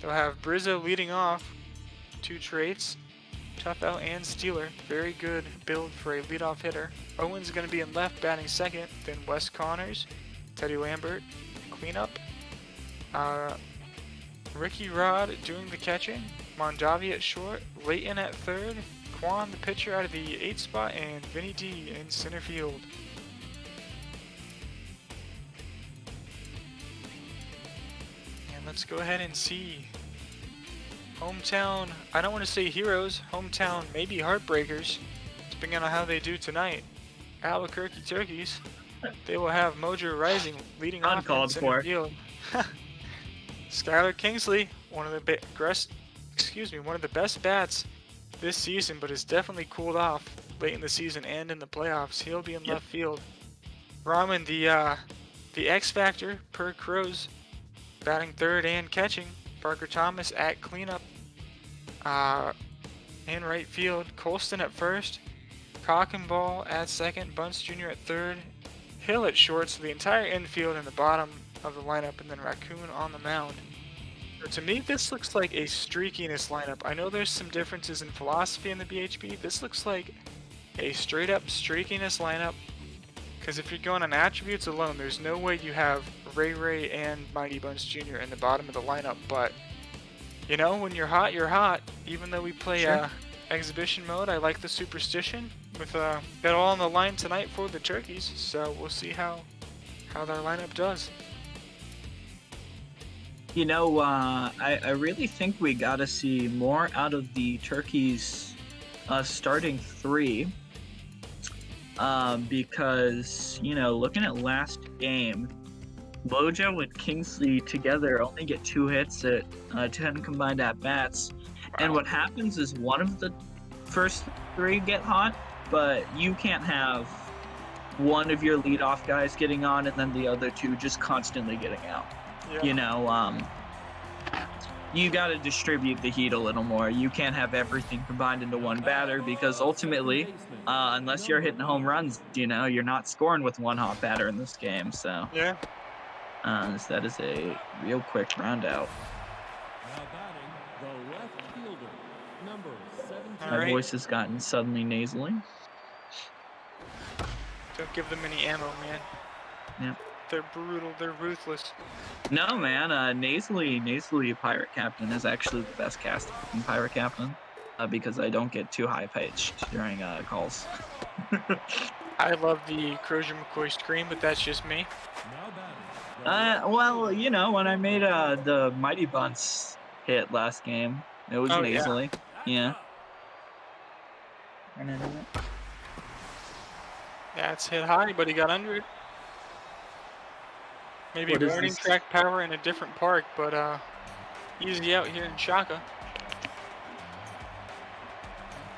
They'll have Brizzo leading off, 2 traits, tough out and stealer. Very good build for a leadoff hitter. Owen's going to be in left, batting second. Then Wes Connors, Teddy Lambert, cleanup. Ricky Rod doing the catching. Mondavi at short. Leighton at third. Quan, the pitcher, out of the 8 spot. And Vinny D in center field. And let's go ahead and see hometown, I don't want to say heroes, hometown maybe heartbreakers, depending on how they do tonight. Albuquerque Turkeys. They will have Mojo Rising leading off in center field. Skylar Kingsley, one of the best bats this season, but has definitely cooled off late in the season and in the playoffs. He'll be in left field. Rahman, the X factor per Crows, batting third and catching. Parker Thomas at cleanup. In right field, Colston at first, Cockenball at second, Bunce Jr. at third, Hill at short, so the entire infield in the bottom of the lineup, and then Raccoon on the mound. So to me, this looks like a streakiness lineup. I know there's some differences in philosophy in the BHB. This looks like a straight up streakiness lineup, because if you're going on attributes alone, there's no way you have Ray and Mighty Bunce Jr. in the bottom of the lineup. But you know, when you're hot, you're hot. Even though we play exhibition mode, I like the superstition. With that all on the line tonight for the Turkeys, so we'll see how their lineup does. You know, I really think we got to see more out of the Turkeys starting 3. Because, you know, looking at last game, Mojo and Kingsley together only get 2 hits at 10 combined at-bats. And what happens is one of the first 3 get hot, but you can't have one of your leadoff guys getting on and then the other 2 just constantly getting out. Yeah. You know, you got to distribute the heat a little more. You can't have everything combined into one batter, because ultimately, unless you're hitting home runs, you know, you're not scoring with one hot batter in this game. So yeah, so that is a real quick round out. Now batting, the left fielder, number 17. My voice has gotten suddenly nasally. Don't give them any ammo, man. Yep. They're brutal. They're ruthless. No, man. Nasally Pirate Captain is actually the best cast in Pirate Captain, because I don't get too high pitched during calls. I love the Crozier McCoy scream, but that's just me. Now batting. Well, you know, when I made the Mighty Bunts hit last game, it was Oh yeah, nasally. Yeah. that's hit high, but he got under it. Maybe What is warning this? track power in a different park, but easy out here in Shaka.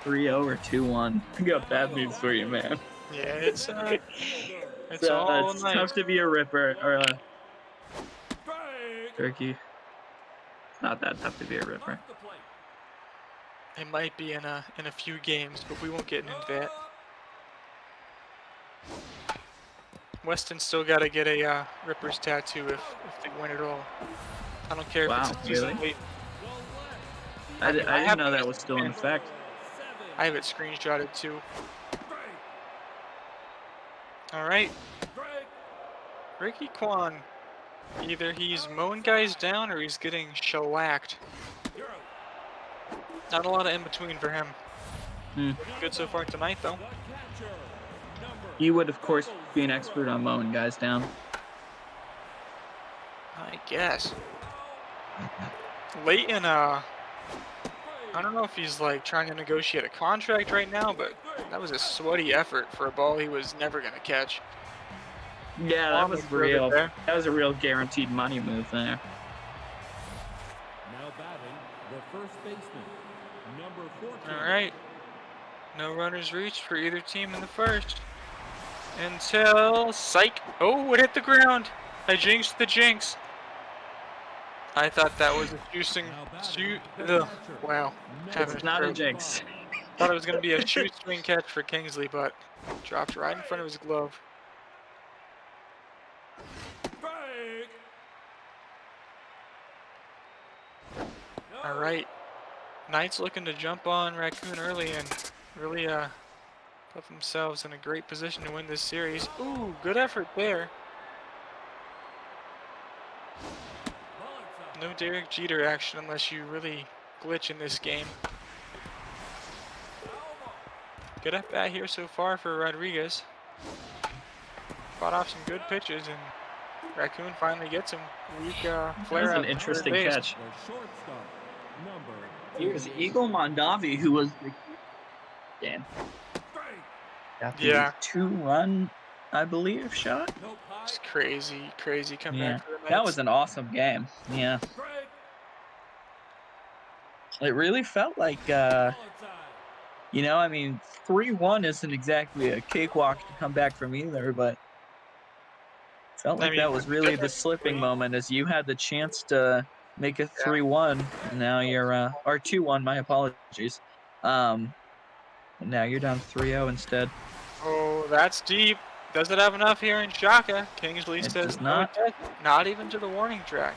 3-0 or 2-1. I got bad news for you, man. Yeah, it's So all it's nice. tough to be a Ripper or a Strike. Turkey. It's not that tough to be a Ripper. Off the plate. It might be in a few games, but we won't get into that. Weston's still got to get a Rippers tattoo if they win it all. I don't care if Wow, it's a season really? late. I mean, didn't have know it that as was a still in fan. effect. I have it screenshotted too. All right, Ricky Kwan. Either he's mowing guys down or he's getting shellacked. Not a lot of in between for him. Hmm. Good so far tonight, though. The catcher. Number You would, of course, be an expert on mowing guys down. I guess. Leighton, I don't know if he's like trying to negotiate a contract right now, but that was a sweaty effort for a ball he was never gonna catch. Yeah, that Kwan was looked really real. there. That was a real guaranteed money move there. now batting. The first baseman. Number 14. All right. No runners reached for either team in the first. Until psych. Oh, it hit the ground. I jinxed the jinx. I thought that was a shoot. Wow. Having It's a not a stroke. jinx. Thought it was gonna be a shoot swing catch for Kingsley, but dropped right in front of his glove. Strike. All right. Knights looking to jump on Raccoon early and really put themselves in a great position to win this series. Ooh, good effort there. No Derek Jeter action unless you really glitch in this game. Good at bat here so far for Rodriguez. Fought off some good pitches and Raccoon finally gets him. Weak That flare was out an to third interesting base. catch. The shortstop. Number Here's Eagle Mondavi, who was the game. Got the Yeah, 2-run, I believe, shot. nope. it's crazy, crazy Yeah, comeback for the that Knights. was an awesome game. Yeah, Strike. it really felt like, you know, I mean, 3-1 isn't exactly a cakewalk to come back from either, but felt I like mean, that with was the really the difference slipping between moment as you had the chance to make it yeah, 3-1, and now you're, or 2-1, my apologies. And now you're down 3-0 instead. oh, that's deep. Does it have enough here in Shaka? Kingsley It says does no, it not. doesn't. Not even to the warning track.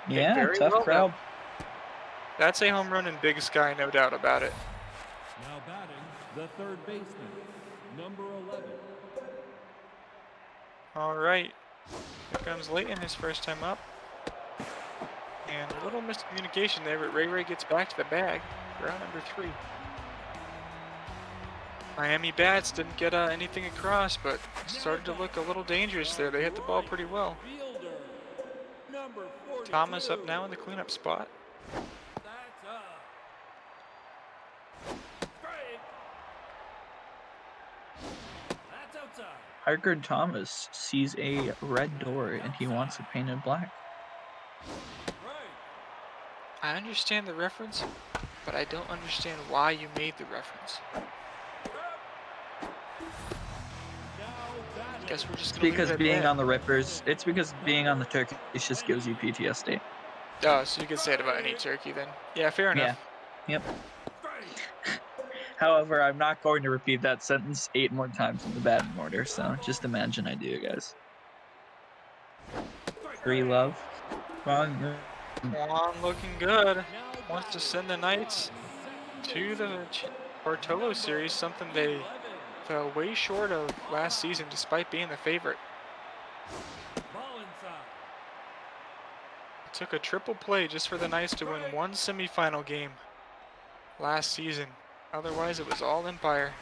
Hit Yeah, very tough well though. crowd. That's a home run in Big Sky, no doubt about it. Now batting. The third baseman. Number 11. All right, here comes Leighton, his first time up. And a little miscommunication there, but Ray gets back to the bag for out number 3. Miami bats didn't get anything across, but started to look a little dangerous there. They hit the ball pretty well. Fielder. Number 42. Thomas up now in the cleanup spot. That's up. Strike. That's outside. Parker Thomas sees a red door and he wants it painted black. Right. I understand the reference, but I don't understand why you made the reference. Now batting. Guess we're just It's gonna leave because it at being that. on the Rippers, it's because being on the Turkish just gives you PTSD. Oh, so you could say it about any turkey then. Yeah, fair enough. Yeah. Yep. However, I'm not going to repeat that sentence 8 more times in the batting order, so just imagine I do, guys. 3 love. Wrong. Kwan looking good. Wants to send the Knights to the Bartolo series, something they fell way short of last season despite being the favorite. Ball inside. It took a triple play just for the Knights to win one semifinal game last season. Otherwise, it was all Empire.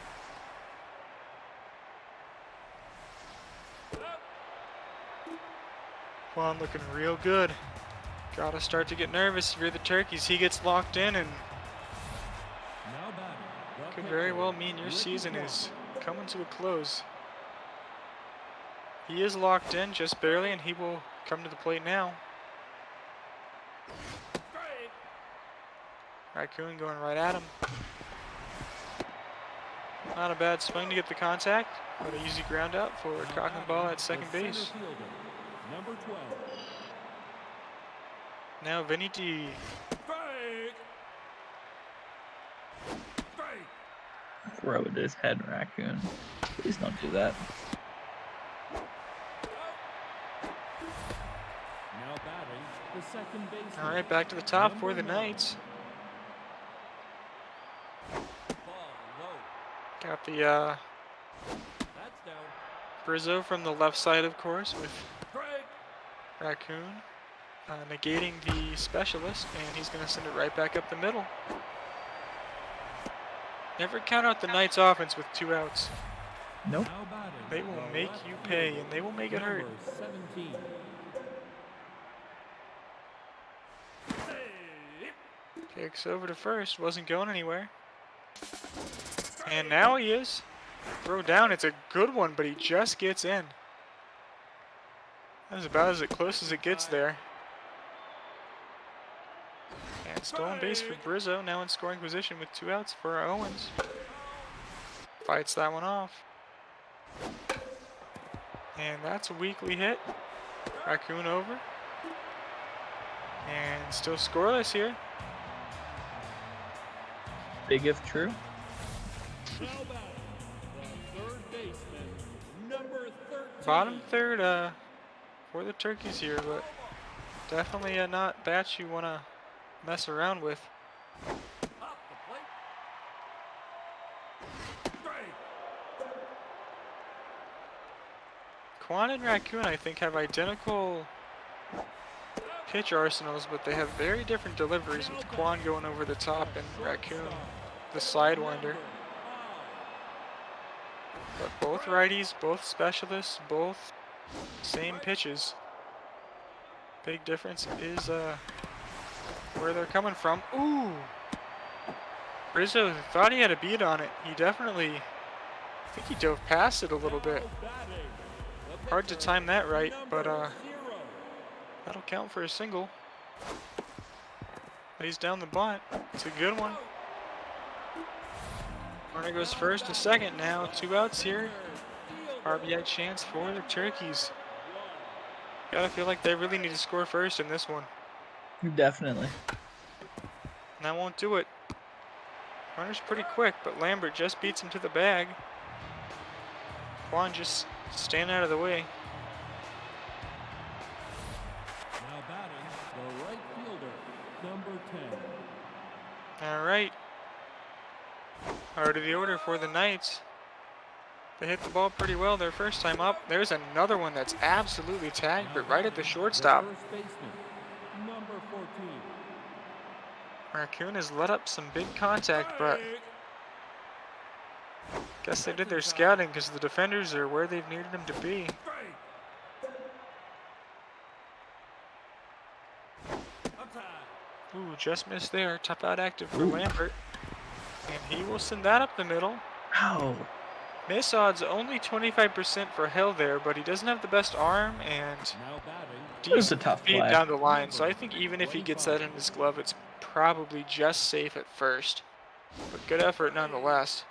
Quan looking real good. Gotta start to get nervous if you're the Turkeys. He gets locked in and Now batting, the could very well pitcher, mean your Ricky season Quan. is coming to a close. He is locked in just barely, and he will come to the plate now. Raccoon going right at him. Not a bad swing to get the contact, but an easy ground out for Now cocking ball batting, at second the center base. fielder, number 12. Now Vinny D. Throw at his head, Raccoon. Please don't do that. Now batting, the second baseman. All right, back to the top for number the 9. Knights. Ball low. Got the That's down. Brizzo from the left side, of course, with Raccoon negating the specialist, and he's going to send it right back up the middle. Never count out the Knights offense with 2 outs. Nope. Now batting, They will the make left you pay, fielder, and they will make it hurt. number 17. Kicks over to first, wasn't going anywhere. And now he is. Throw down, it's a good one, but he just gets in. That was about as close as it gets there. And stolen base for Brizzo, now in scoring position with 2 outs for Owens. Fights that one off. And that's a weakly hit. Raccoon over. And still scoreless here. Big if true. Now batting, the third baseman, number 13. Bottom third for the Turkeys here, but definitely not bats you want to mess around with. Up the plate. Quan and Raccoon, I think, have identical pitch arsenals, but they have very different deliveries, with Quan going over the top and Raccoon the sidewinder. But both righties, both specialists, both same pitches. Big difference is where they're coming from. Ooh! Rizzo thought he had a beat on it. He definitely, I think he dove past it a little bit. Hard to time that right, but that'll count for a single. Lays down the bunt. It's a good one. Runner goes first to second now. 2 outs here. RBI chance for the Turkeys. Gotta feel like they really need to score first in this one. Definitely. And that won't do it. Runner's pretty quick, but Lambert just beats him to the bag. Quan just staying out of the way. Now batting, the right fielder, number 10. All right. Out of the order for the Knights. They hit the ball pretty well their first time up. There's another one that's absolutely tagged, but right at the shortstop. First baseman, number 14. Raccoon has let up some big contact, but guess they did their scouting because the defenders are where they've needed them to be. Ooh, just missed there. Tough out active for Lambert. And he will send that up the middle. Ow. Miss odds only 25% for Hill there, but he doesn't have the best arm and Now batting, It was a decent tough speed play. down the line. So I think even if he gets that in his glove, it's probably just safe at first. But good effort nonetheless.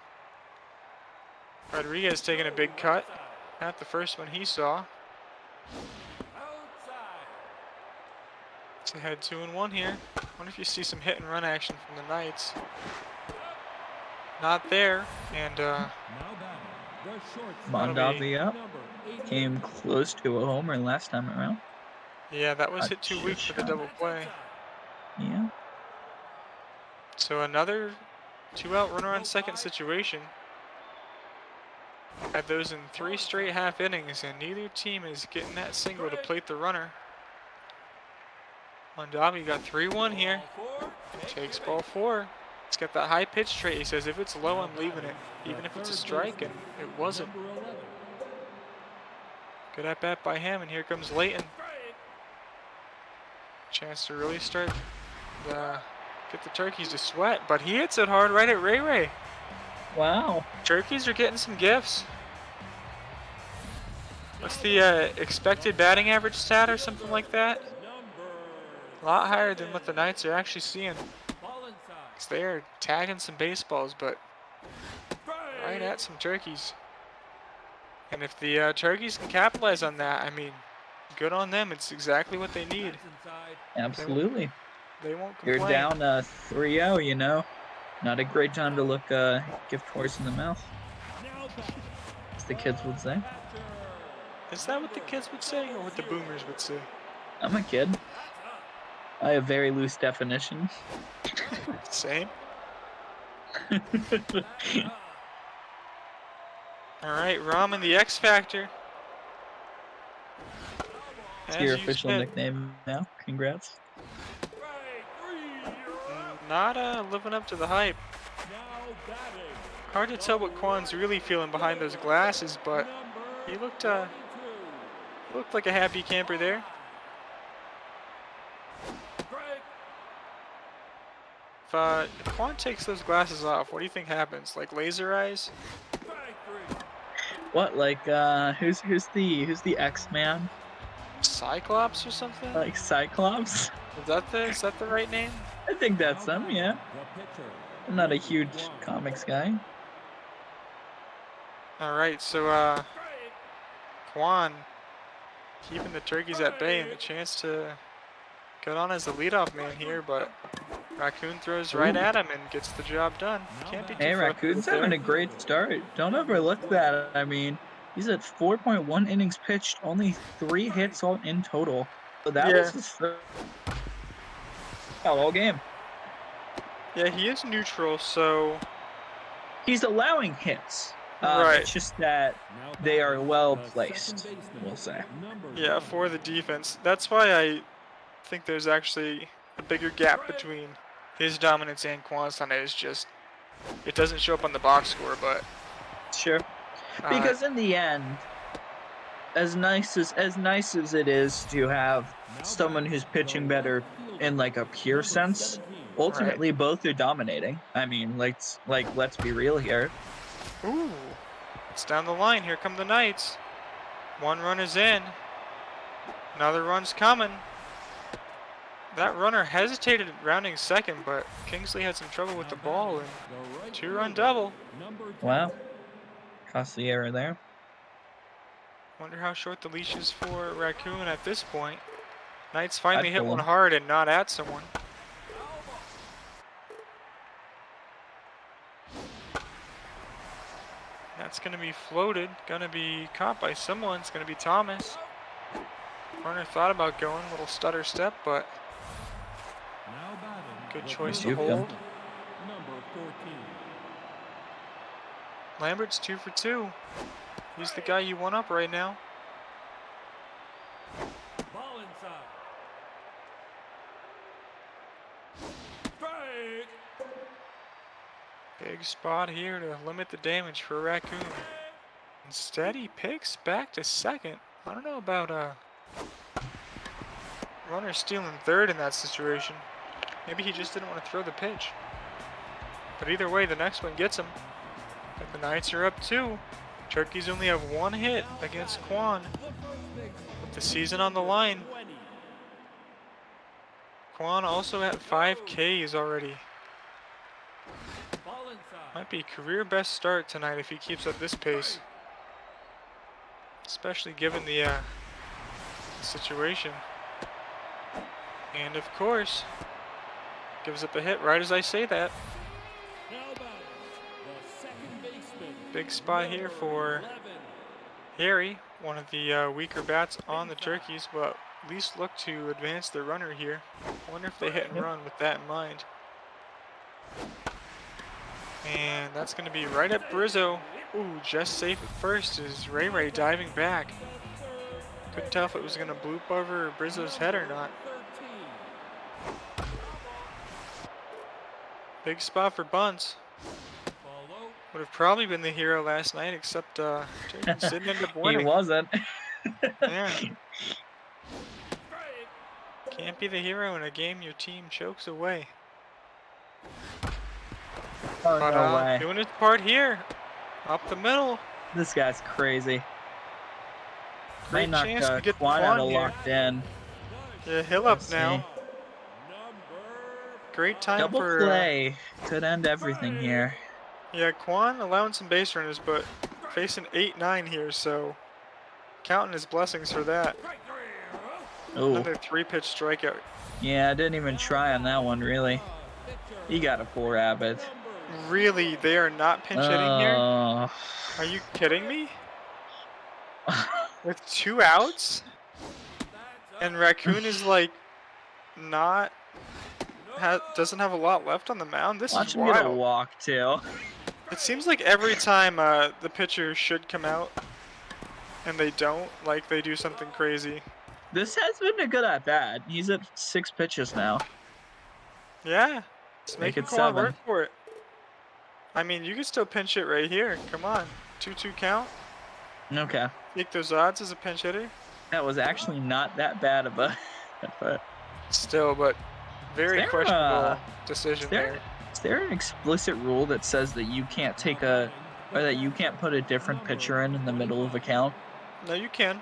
Rodriguez taking a big cut. Not the first one he saw. So head 2-1 here. Wonder if you see some hit and run action from the Knights. Not there, and now batting, the shortstop, Mondavi up. number 18. Came close to a homer last time around. yeah, that was A hit too weak for the shot. double play. Yeah. So another 2-out runner on second situation. Had those in 3 straight half innings, and neither team is getting that single to plate the runner. Mondavi got 3-1 here. Takes ball 4. It's got that high pitch trait. He says if it's low, I'm leaving it, even if it's a strike, and it wasn't. Number 11. Good at bat by him, and here comes Layton. Chance to really start get the turkeys to sweat, but he hits it hard right at Ray Ray. Wow. Turkeys are getting some gifts. What's the expected batting average stat or something like that? A lot higher than what the Knights are actually seeing. Because they are tagging some baseballs, but right at some turkeys. And if the turkeys can capitalize on that, I mean, good on them. It's exactly what they need. Absolutely. They won't You're complain. down 3-0, you know. Not a great time to look gift horse in the mouth, as the kids would say. Is that what the kids would say or what the boomers would say? I'm a kid. I have very loose definition. Same. Alright, Ramen the X Factor. It's your As you official said, nickname now. Congrats. not living up to the hype. Hard to tell what Quan's really feeling behind those glasses, but he looked like a happy camper there. If Quan takes those glasses off, what do you think happens? Like laser eyes? What, like who's the X-Man? Cyclops or something? Like Cyclops? Is that the right name? I think that's them, yeah. I'm not a huge comics guy. Alright, so Quan keeping the turkeys at bay and the chance to get on as the leadoff man here, but Raccoon throws right at him and gets the job done. Can't be too Hey, frustrated Raccoon's there. having a great start. Don't overlook that. I mean, he's at 4.1 innings pitched, only 3 hits all in total. So that was his first all game. Yeah, he is neutral, so He's allowing hits. Right. It's just that they are well placed, we'll say. yeah, for the defense. That's why I think there's actually a bigger gap between his dominance and Quan's on it. Is just it doesn't show up on the box score, but Sure. Because in the end, as nice as it is to have someone who's pitching better in like a pure sense, ultimately both are dominating. I mean, let's be real here. ooh, it's down the line. Here come the Knights. One run is in. Another run's coming. That runner hesitated rounding second, but Kingsley had some trouble with the ball and 2-run double. Wow. Costly error there. Wonder how short the leash is for Raccoon at this point. Knights finally I'd hit pull one him. hard and not at someone. That's going to be floated, going to be caught by someone. It's going to be Thomas. Runner thought about going, little stutter step, but good choice to Juked him. hold. Lambert's 2 for 2. He's the guy you want up right now. Big spot here to limit the damage for Raccoon. Instead, he picks back to second. I don't know about runner stealing third in that situation. Maybe he just didn't want to throw the pitch. But either way, the next one gets him. And the Knights are up 2. Turkeys only have 1 hit against Quan. With the season on the line. Quan also at 5 Ks already. Might be career best start tonight if he keeps up this pace. Especially given the situation. And of course, gives up a hit right as I say that. Big spot here for Harry, one of the weaker bats on the Turkeys, but at least look to advance the runner here. Wonder if they hit and run with that in mind. And that's going to be right at Brizzo. Ooh, just safe at first is Ray Ray diving back. Couldn't tell if it was going to bloop over Brizzo's head or not. Big spot for bunts. Would have probably been the hero last night, except Turkeys didn't end up winning. He wasn't. Yeah. Can't be the hero in a game your team chokes away. Oh, But no way. doing his part here. Up the middle. This guy's crazy. Might Great knock chance to get Quan out Quan of here. locked in. Yeah, he'll Let's up see. now. Great time Double for play could end everything here. yeah, Quan allowing some base runners, but facing 8-9 here, so counting his blessings for that. Oh, Another 3-pitch strikeout. yeah, I didn't even try on that one, really. You got a poor Abbott. Really, they are not pinch hitting here? Oh. Are you kidding me? With 2 outs? And Raccoon is like not doesn't have a lot left on the mound. This Watch is him get a wild. walk, too. It seems like every time the pitcher should come out and they don't, like they do something crazy. This has been a good at bat. He's at 6 pitches now. Yeah, it's Make making it Quan 7. work for it. I mean, you can still pinch hit right here. Come on, 2-2 count. Okay. Take those odds as a pinch hitter. That was actually not that bad of a but Still, but very there, questionable decision is there. there an explicit rule that says that you can't take or that you can't put a different pitcher in the middle of a count? No, you can.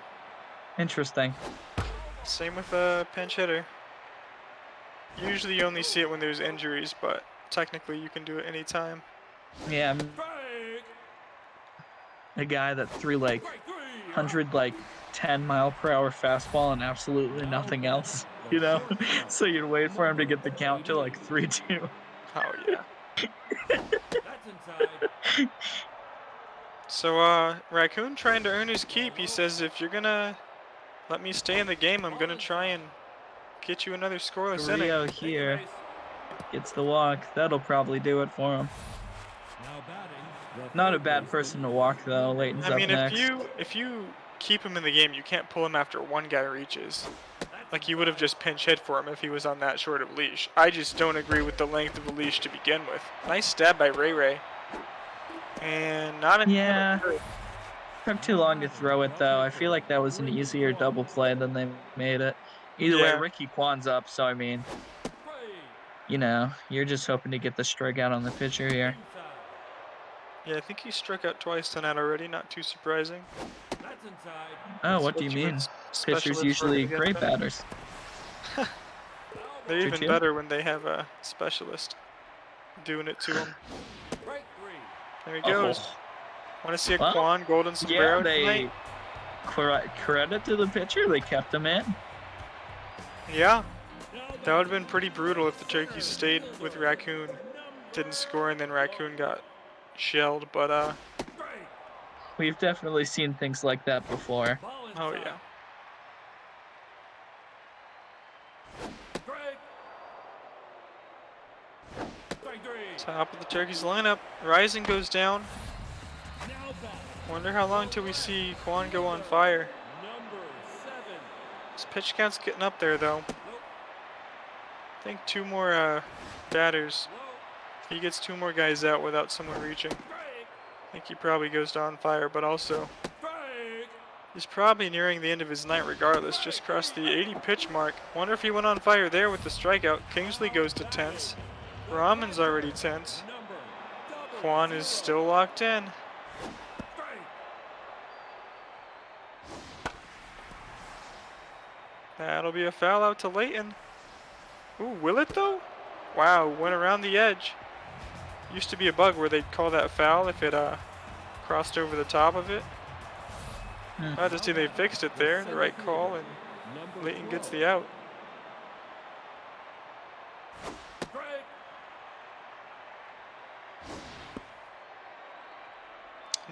Interesting. Same with a pinch hitter. Usually you only see it when there's injuries, but technically you can do it anytime. Yeah, a guy that threw like 10-mile-per-hour fastball and absolutely nothing else, you know? So you'd wait for him to get the count to like 3-2. Oh yeah. So Raccoon trying to earn his keep. He says if you're gonna let me stay in the game, I'm gonna try and get you another scoreless inning. Rio here gets the walk. That'll probably do it for him. Not a bad person to walk though. Leighton's I mean, up next. if you keep him in the game, you can't pull him after one guy reaches. Like you would have just pinch hit for him if he was on that short of leash. I just don't agree with the length of the leash to begin with. Nice stab by Ray Ray. And not in Yeah. Took too long to throw it though. I feel like that was an easier double play than they made it. Either way, Yeah. Ricky Kwan's up, so I mean, you know, you're just hoping to get the strikeout on the pitcher here. Yeah, I think he struck out twice tonight already. Not too surprising. Oh, what do you mean? Pitchers usually great batters. They're even 2-2? better when they have a specialist doing it to them. There he goes. Want to see a Well, Quan golden sombrero Yeah, they tonight? credit to the pitcher. They kept him in. Yeah. That would have been pretty brutal if the Turkeys stayed with Raccoon, didn't score, and then Raccoon got shelled. But We've definitely seen things like that before. oh yeah. Top of the Turkeys lineup. Rising goes down. Wonder how long till we see Quan go on fire. His pitch count's getting up there though. I think 2 more batters. If he gets 2 more guys out without someone reaching, I think he probably goes on fire, but also he's probably nearing the end of his night regardless. Just crossed the 80 pitch mark. Wonder if he went on fire there with the strikeout. Kingsley goes to tense. Rahman's already tense. Quan is still locked in. That'll be a foul out to Leighton. Ooh, will it though? Wow, went around the edge. Used to be a bug where they'd call that foul if it crossed over the top of it. Glad to see they fixed it there, the right call, and Leighton gets the out.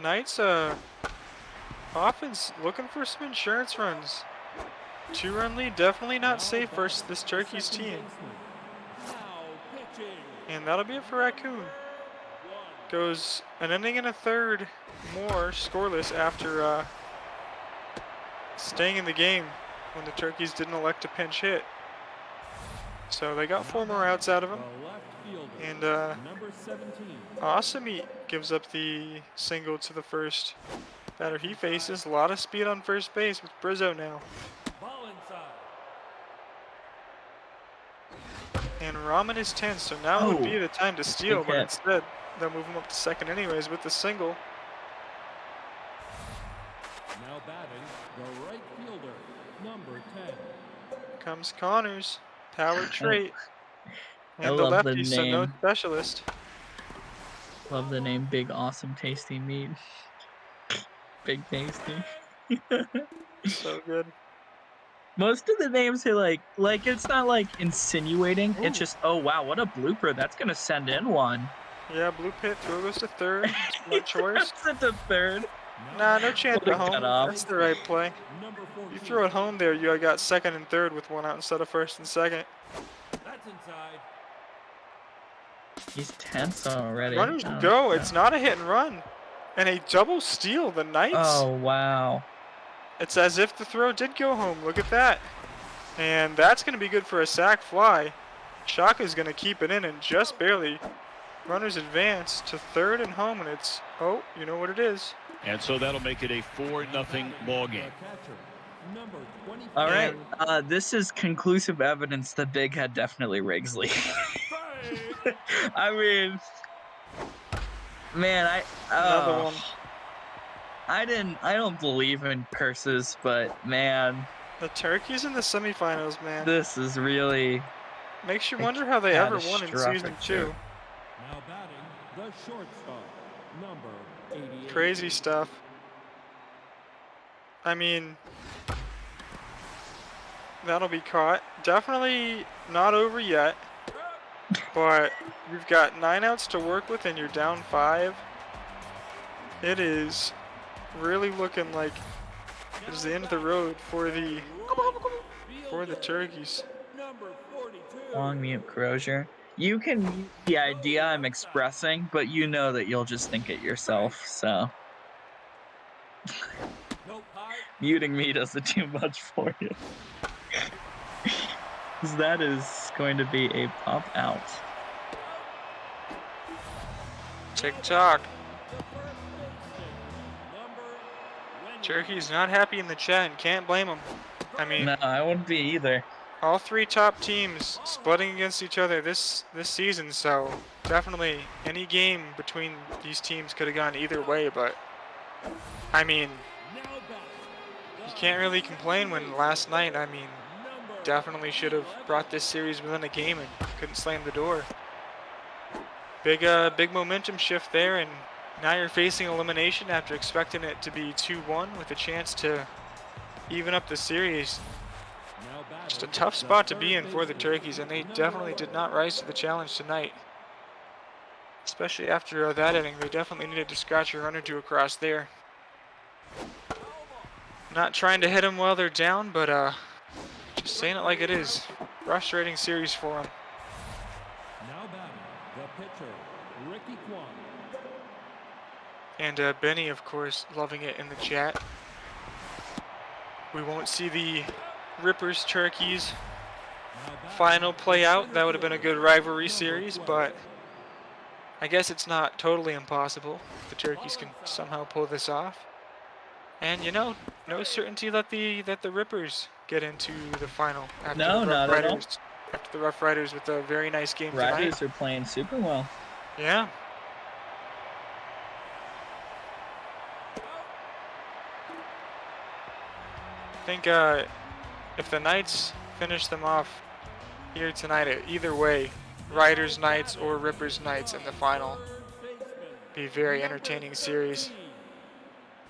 Knights offense looking for some insurance runs. 2-run lead, definitely not safe versus this Turkeys team. And that'll be it for Raccoon. Goes an inning and a third more scoreless after staying in the game when the Turkeys didn't elect to pinch hit. So they got 4 more outs out of him. And Asami gives up the single to the first batter he faces. A lot of speed on first base with Brizzo now. And Ramen is 10, so now would be the time to steal, big but hit. instead they'll move him up to second anyways with the single. Now batting, the right fielder, number 10. Comes Connors, power trait. I And the love the lefty, so no name. specialist. Love the name Big Awesome Tasty Meat. Big Tasty. So good. Most of the names are like it's not like insinuating. It's Ooh. just, oh wow, what a blooper. That's gonna send in one. Yeah, blue pit, throw goes to third. He Smart choice. throws it to third. Nah, no chance What at a home. cutoff. That's the right play. Number 14. You throw it home there, you got second and third with one out instead of first and second. That's inside. He's tense already. Runners Oh, go. no. It's not a hit and run. And a double steal, the Knights. Oh wow. It's as if the throw did go home. Look at that. And that's going to be good for a sac fly. Shaka's going to keep it in and just barely. Runners advance to third and home, and it's, oh, you know what it is. And so that'll make it a 4-0 ball game. The catcher, number 20. All right. This is conclusive evidence that Big had definitely Wrigley. I mean, man, Another one. I don't believe in curses, but man, The Turkeys in the semifinals, man. this is really Makes you wonder how they ever won in catastrophic season here. 2. Now batting, the shortstop, number 88. Crazy stuff. I mean, that'll be caught. Definitely not over yet. But you've got 9 outs to work with and you're down 5. It is really looking like it's the end of the road for the Turkeys. Number 42. long mute Crozier. You can mute the idea I'm expressing, but you know that you'll just think it yourself. So Nope, high. muting me doesn't do much for you. 'Cause that is going to be a pop out. Tick-tock. The first baseman, number 20. Turkey's not happy in the chat and can't blame him. I mean, No, I wouldn't be either. all 3 top teams splitting against each other this season, so definitely any game between these teams could have gone either way, but I mean, Now batting, you can't really complain when last night, I mean, number definitely should have brought this series within a game and couldn't slam the door. Big momentum shift there, and now you're facing elimination after expecting it to be 2-1 with a chance to even up the series. Now batting, Just a tough the spot to third be in for the baseman, Turkeys, and they number definitely did not rise to the challenge tonight. Especially after that inning, they definitely needed to scratch a run or two across there. Not trying to hit them while they're down, but just saying it like it is. Frustrating series for them. Now batting, the pitcher, Ricky Kwan. And Benny, of course, loving it in the chat. We won't see the Rippers Turkeys Now batting, final play the out. center That would have been a fielder, good rivalry number series, 12. but I guess it's not totally impossible. The Turkeys can somehow pull this off. And you know, no certainty that the Rippers get into the final after No, the not Rough at all. Riders. After the Rough Riders with a very nice game Riders tonight. are playing super well. Yeah. I think if the Knights finish them off here tonight, either way, Riders Knights or Rippers Knights in the final, Third baseman, be a very entertaining number series.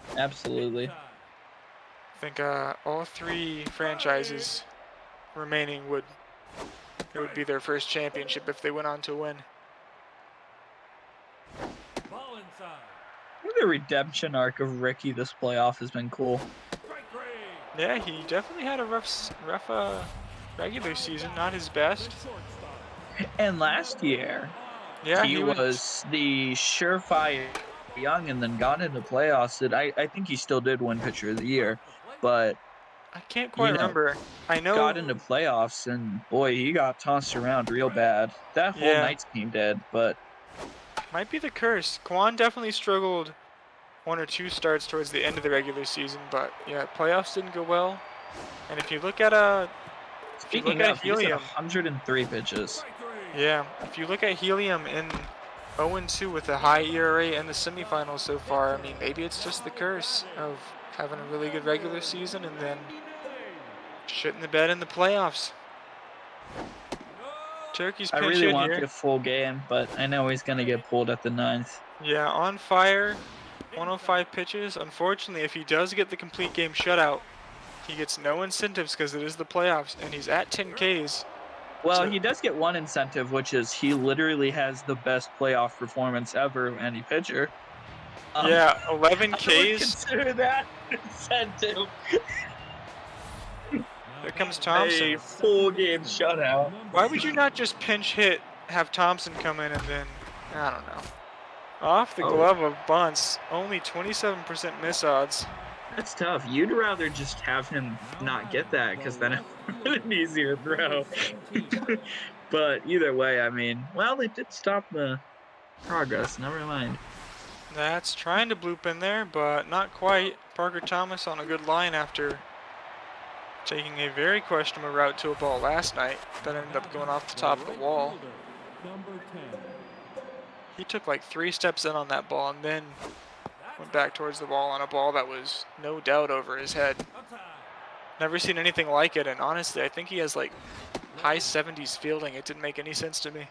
13. Absolutely. I think all 3 franchises remaining it would be their first championship if they went on to win. Ball inside. I think the redemption arc of Ricky this playoff has been cool. Strike three. Yeah, he definitely had a rough regular season, not his best. The shortstop. And last year, Yeah, he was the surefire young and then got into playoffs. And I think he still did win pitcher of the year, but I can't quite know, remember. I know. got into playoffs and boy, he got tossed around real bad. That whole Yeah. Knights team did, but Might be the curse. Kwan definitely struggled 1 or 2 starts towards the end of the regular season, but yeah, playoffs didn't go well. And if you look at speaking of, he's at Helium, 103 pitches. Strike three. Yeah, if you look at Helium in 0-2 with a high ERA in the semifinals so far, I mean, maybe it's just the curse of having a really good regular season and then shitting the bed in the playoffs. Turkey's I pinch really hit want here. the full game, but I know he's gonna get pulled at the ninth. Yeah, on fire, 105 pitches. Unfortunately, if he does get the complete game shutout, he gets no incentives because it is the playoffs, and he's at 10 Ks. Well, So, he does get one incentive, which is he literally has the best playoff performance ever of any pitcher. yeah, 11 I would Ks. consider that incentive There comes Thompson. a full game shutout. Why would you not just pinch hit, have Thompson come in, and then, I don't know. Off the glove of bunts, only 27% miss odds. That's tough. You'd rather just have him not get that because then it would an easier throw. But either way, I mean, well, they did stop the progress. Never mind. That's trying to bloop in there, but not quite. Parker Thomas on a good line after taking a very questionable route to a ball last night that ended up going off the top of the wall. He took like 3 steps in on that ball and then went back towards the wall on a ball that was no doubt over his head. Never seen anything like it, and honestly, I think he has like high 70s fielding. It didn't make any sense to me.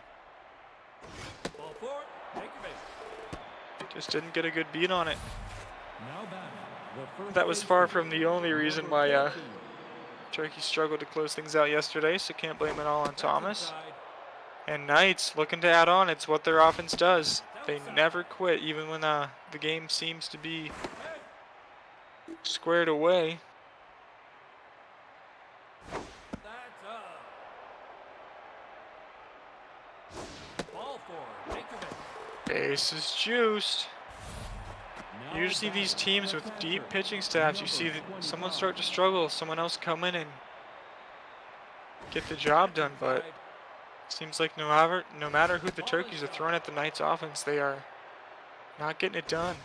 Just didn't get a good beat on it. That was far from the only reason why Turkey struggled to close things out yesterday, so can't blame it all on Thomas. And Knights looking to add on. It's what their offense does. They never quit, even when the game seems to be squared away. Base is juiced. Usually these teams with deep pitching staffs, you see someone start to struggle, someone else come in and get the job done, but seems like no matter who the Turkeys are throwing at the Knights offense, they are not getting it done.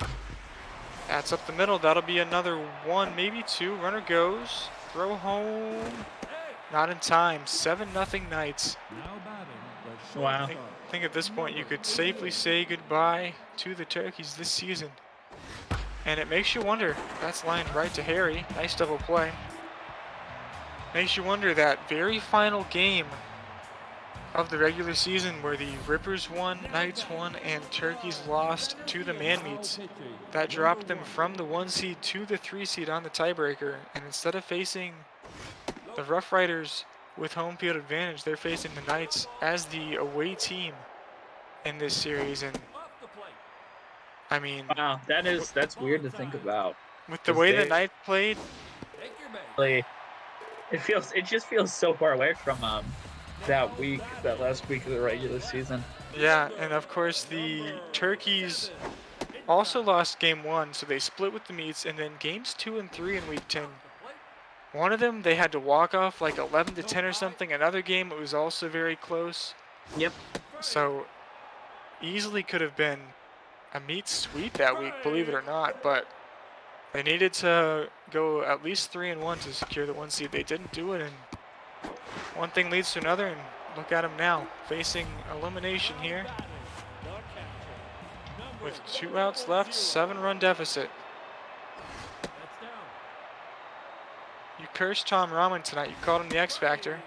That's up the middle. That'll be another 1, maybe 2. Runner goes. Throw home. Not in time. 7-0 Knights. Wow. I think at this point you could safely say goodbye to the Turkeys this season. And it makes you wonder. That's lined right to Harry. Nice double play. Makes you wonder that very final game of the regular season where the Rippers won, Knights won, and Turkeys lost to the Man-Meats. That dropped them from the 1 seed to the 3 seed on the tiebreaker. And instead of facing the Rough Riders with home field advantage, they're facing the Knights as the away team in this series. And I mean, wow, that's weird to think about. With the way the Knights played, it just feels so far away from that last week of the regular season. yeah, and of course the Turkeys also lost game 1, so they split with the Meats, and then games 2 and 3 in week 10. One of them they had to walk off like 11-10 or something. Another game it was also very close. Yep. So easily could have been a Meats sweep that week, believe it or not, but they needed to go at least 3-1 to secure the 1 seed. They didn't do it, and one thing leads to another, and look at them now, facing elimination here. With 2 outs left, 7-run deficit. You cursed Tom Rahman tonight. You called him the X Factor.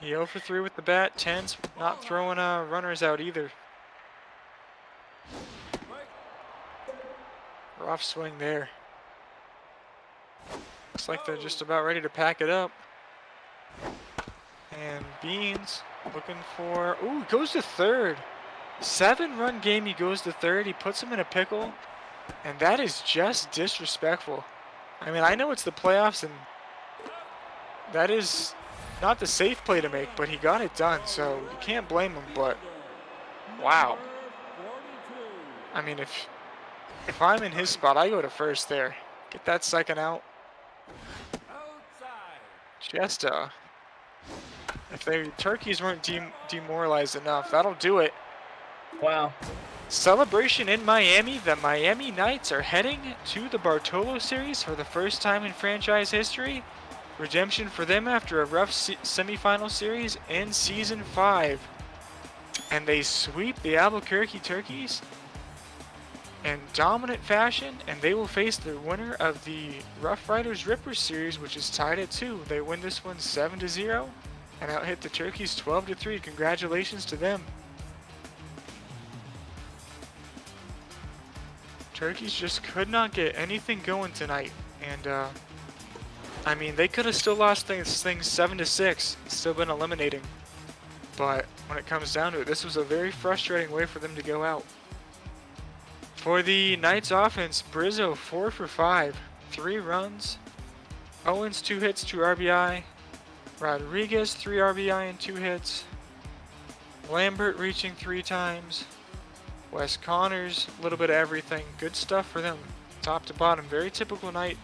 He 0 for 3 with the bat. 10's not throwing runners out either. Rough swing there. Looks like they're just about ready to pack it up. And Beans looking for... Ooh, goes to third. 7-run game, he goes to third. He puts him in a pickle. And that is just disrespectful. I mean, I know it's the playoffs, and that is not the safe play to make, but he got it done, so you can't blame him, but wow. I mean, if I'm in his spot, I go to first there. Get that second out. Just, if the Turkeys weren't demoralized enough, that'll do it. Wow. Celebration in Miami. The Miami Knights are heading to the Bartolo Series for the first time in franchise history. Redemption for them after a rough semifinal series in Season 5. And they sweep the Albuquerque Turkeys in dominant fashion, and they will face the winner of the Rough Riders Rippers series, which is tied at 2. They win this one 7-0 and out-hit the Turkeys 12-3. Congratulations to them. Turkeys just could not get anything going tonight, and I mean, they could have still lost this thing 7-6, still been eliminating. But when it comes down to it, this was a very frustrating way for them to go out. For the Knights offense, Brizzo 4 for 5, 3 runs. Owens 2 hits, 2 RBI. Rodriguez 3 RBI and 2 hits. Lambert reaching 3 times. Wes Connors, a little bit of everything. Good stuff for them, top to bottom. Very typical night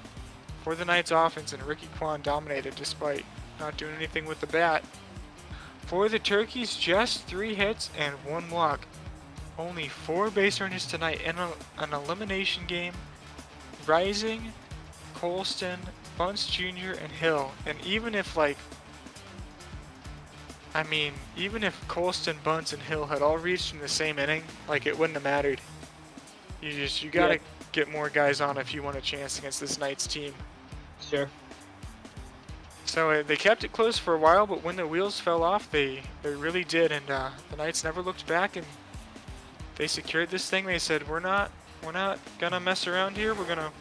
for the Knights offense, and Ricky Kwan dominated despite not doing anything with the bat. For the Turkeys, just 3 hits and 1 walk. Only 4 base runners tonight in an elimination game. Rising, Colston, Bunce Jr., and Hill. And even if even if Colston, Bunce, and Hill had all reached in the same inning, it wouldn't have mattered. You gotta get more guys on if you want a chance against this Knights team. Sure. So they kept it close for a while, but when the wheels fell off, they really did, and the Knights never looked back, and they secured this thing. They said, we're not gonna mess around here. We're gonna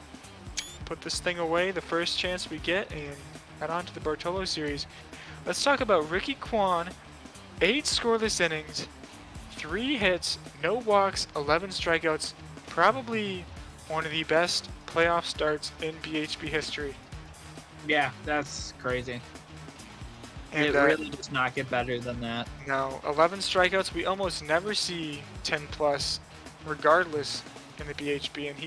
put this thing away the first chance we get and head on to the Bartolo series. Let's talk about Ricky Kwan. 8 scoreless innings, 3 hits, no walks, 11 strikeouts. Probably one of the best playoff starts in BHB history. Yeah, that's crazy. And it really does not get better than that. No, 11 strikeouts. We almost never see 10 plus, regardless, in the BHB. And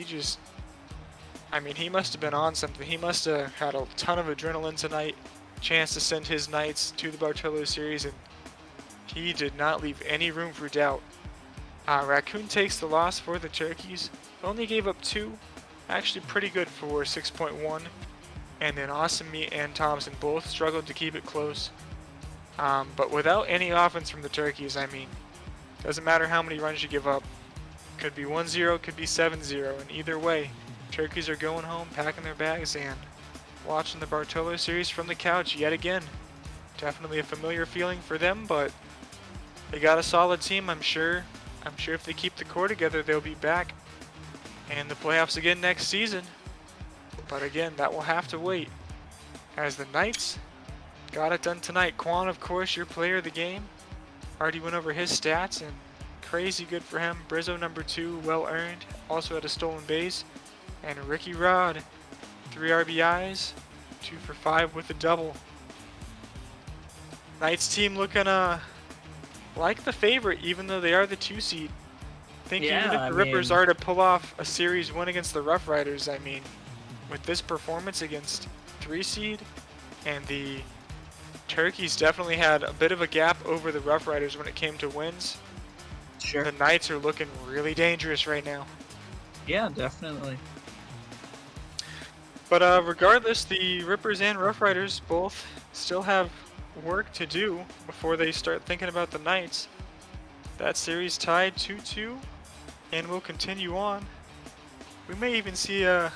he must have been on something. He must have had a ton of adrenaline tonight. Chance to send his Knights to the Bartolo series, and he did not leave any room for doubt. Raccoon takes the loss for the Turkeys. Only gave up 2. Actually pretty good for 6.1. And then Awesome Meat and Thompson both struggled to keep it close. But without any offense from the Turkeys, doesn't matter how many runs you give up. Could be 1-0, could be 7-0, and either way, Turkeys are going home, packing their bags, and watching the Bartolo series from the couch yet again. Definitely a familiar feeling for them, but they got a solid team, I'm sure. I'm sure if they keep the core together, they'll be back in the playoffs again next season. But again, that will have to wait, as the Knights got it done tonight. Kwan, of course, your player of the game. Already went over his stats, and crazy good for him. Brizzo, number 2, well earned. Also had a stolen base. And Ricky Rod, 3 RBIs, 2 for 5 with a double. Knights team looking like the favorite, even though they are the 2 seed. I think even if the Rippers are to pull off a series win against the Rough Riders, with this performance against 3 seed, and the Turkeys definitely had a bit of a gap over the Rough Riders when it came to wins. Sure. The Knights are looking really dangerous right now. Yeah, definitely. But regardless, the Rippers and Rough Riders both still have work to do before they start thinking about the Knights. That series tied 2-2, and will continue on. We may even see a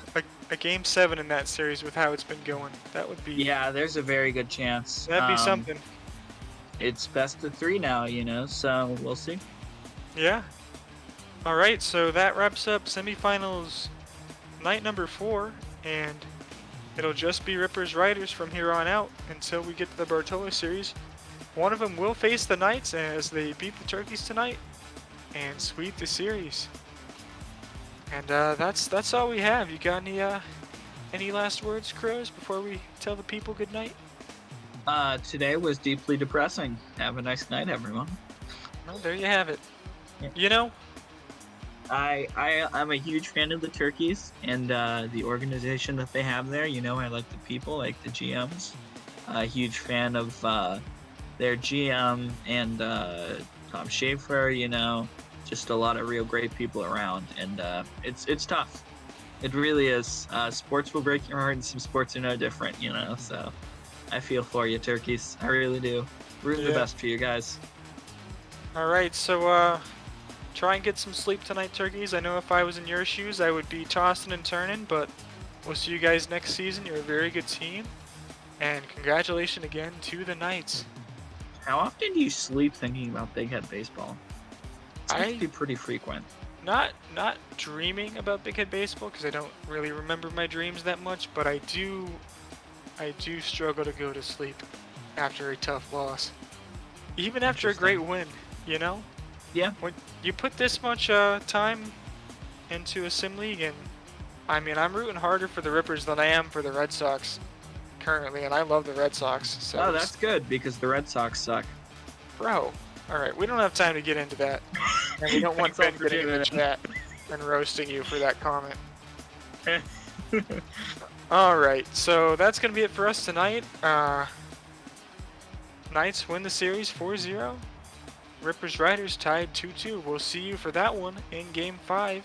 Game 7 in that series with how it's been going. That would be... Yeah, there's a very good chance. That'd be something. It's best of 3 now, so we'll see. Yeah. Alright, so that wraps up semifinals night number 4, and it'll just be Rippers Riders from here on out until we get to the Bartolo series. One of them will face the Knights as they beat the Turkeys tonight and sweep the series. And that's all we have. You got any last words, Crows, before we tell the people good night? Today was deeply depressing. Have a nice night, everyone. Well, there you have it. Yeah. I'm a huge fan of the Turkeys and the organization that they have there. I like the people, like the GMs. A huge fan of their GM and Tom Schaefer, just a lot of real great people around, and it's tough. It really is. Sports will break your heart, and some sports are no different, so I feel for you, turkeys. I really do. Rooting the Yeah. best for you guys. All right, so try and get some sleep tonight, turkeys. I know if I was in your shoes, I would be tossing and turning, but we'll see you guys next season. You're a very good team, and congratulations again to the Knights. How often do you sleep thinking about Big Head Baseball? It seems to I be pretty frequent. not dreaming about Big Head Baseball because I don't really remember my dreams that much, but I do struggle to go to sleep after a tough loss, even after a great win. You know, Yeah. when you put this much time into a sim league, and I mean, I'm rooting harder for the Rippers than I am for the Red Sox currently, and I love the Red Sox. So Oh, that's good because the Red Sox suck. bro. All right, we don't have time to get into that, and we don't want Thanks all Ben for getting in the tuning in. chat and roasting you for that comment. All right, so that's gonna be it for us tonight. Knights win the series 4-0. Rippers Riders tied 2-2. We'll see you for that one in Game 5.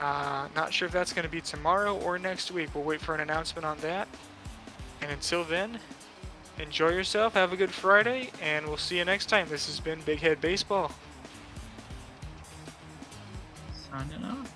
Not sure if that's going to be tomorrow or next week. We'll wait for an announcement on that. And until then, enjoy yourself, have a good Friday, and we'll see you next time. This has been Big Head Baseball. Signing off.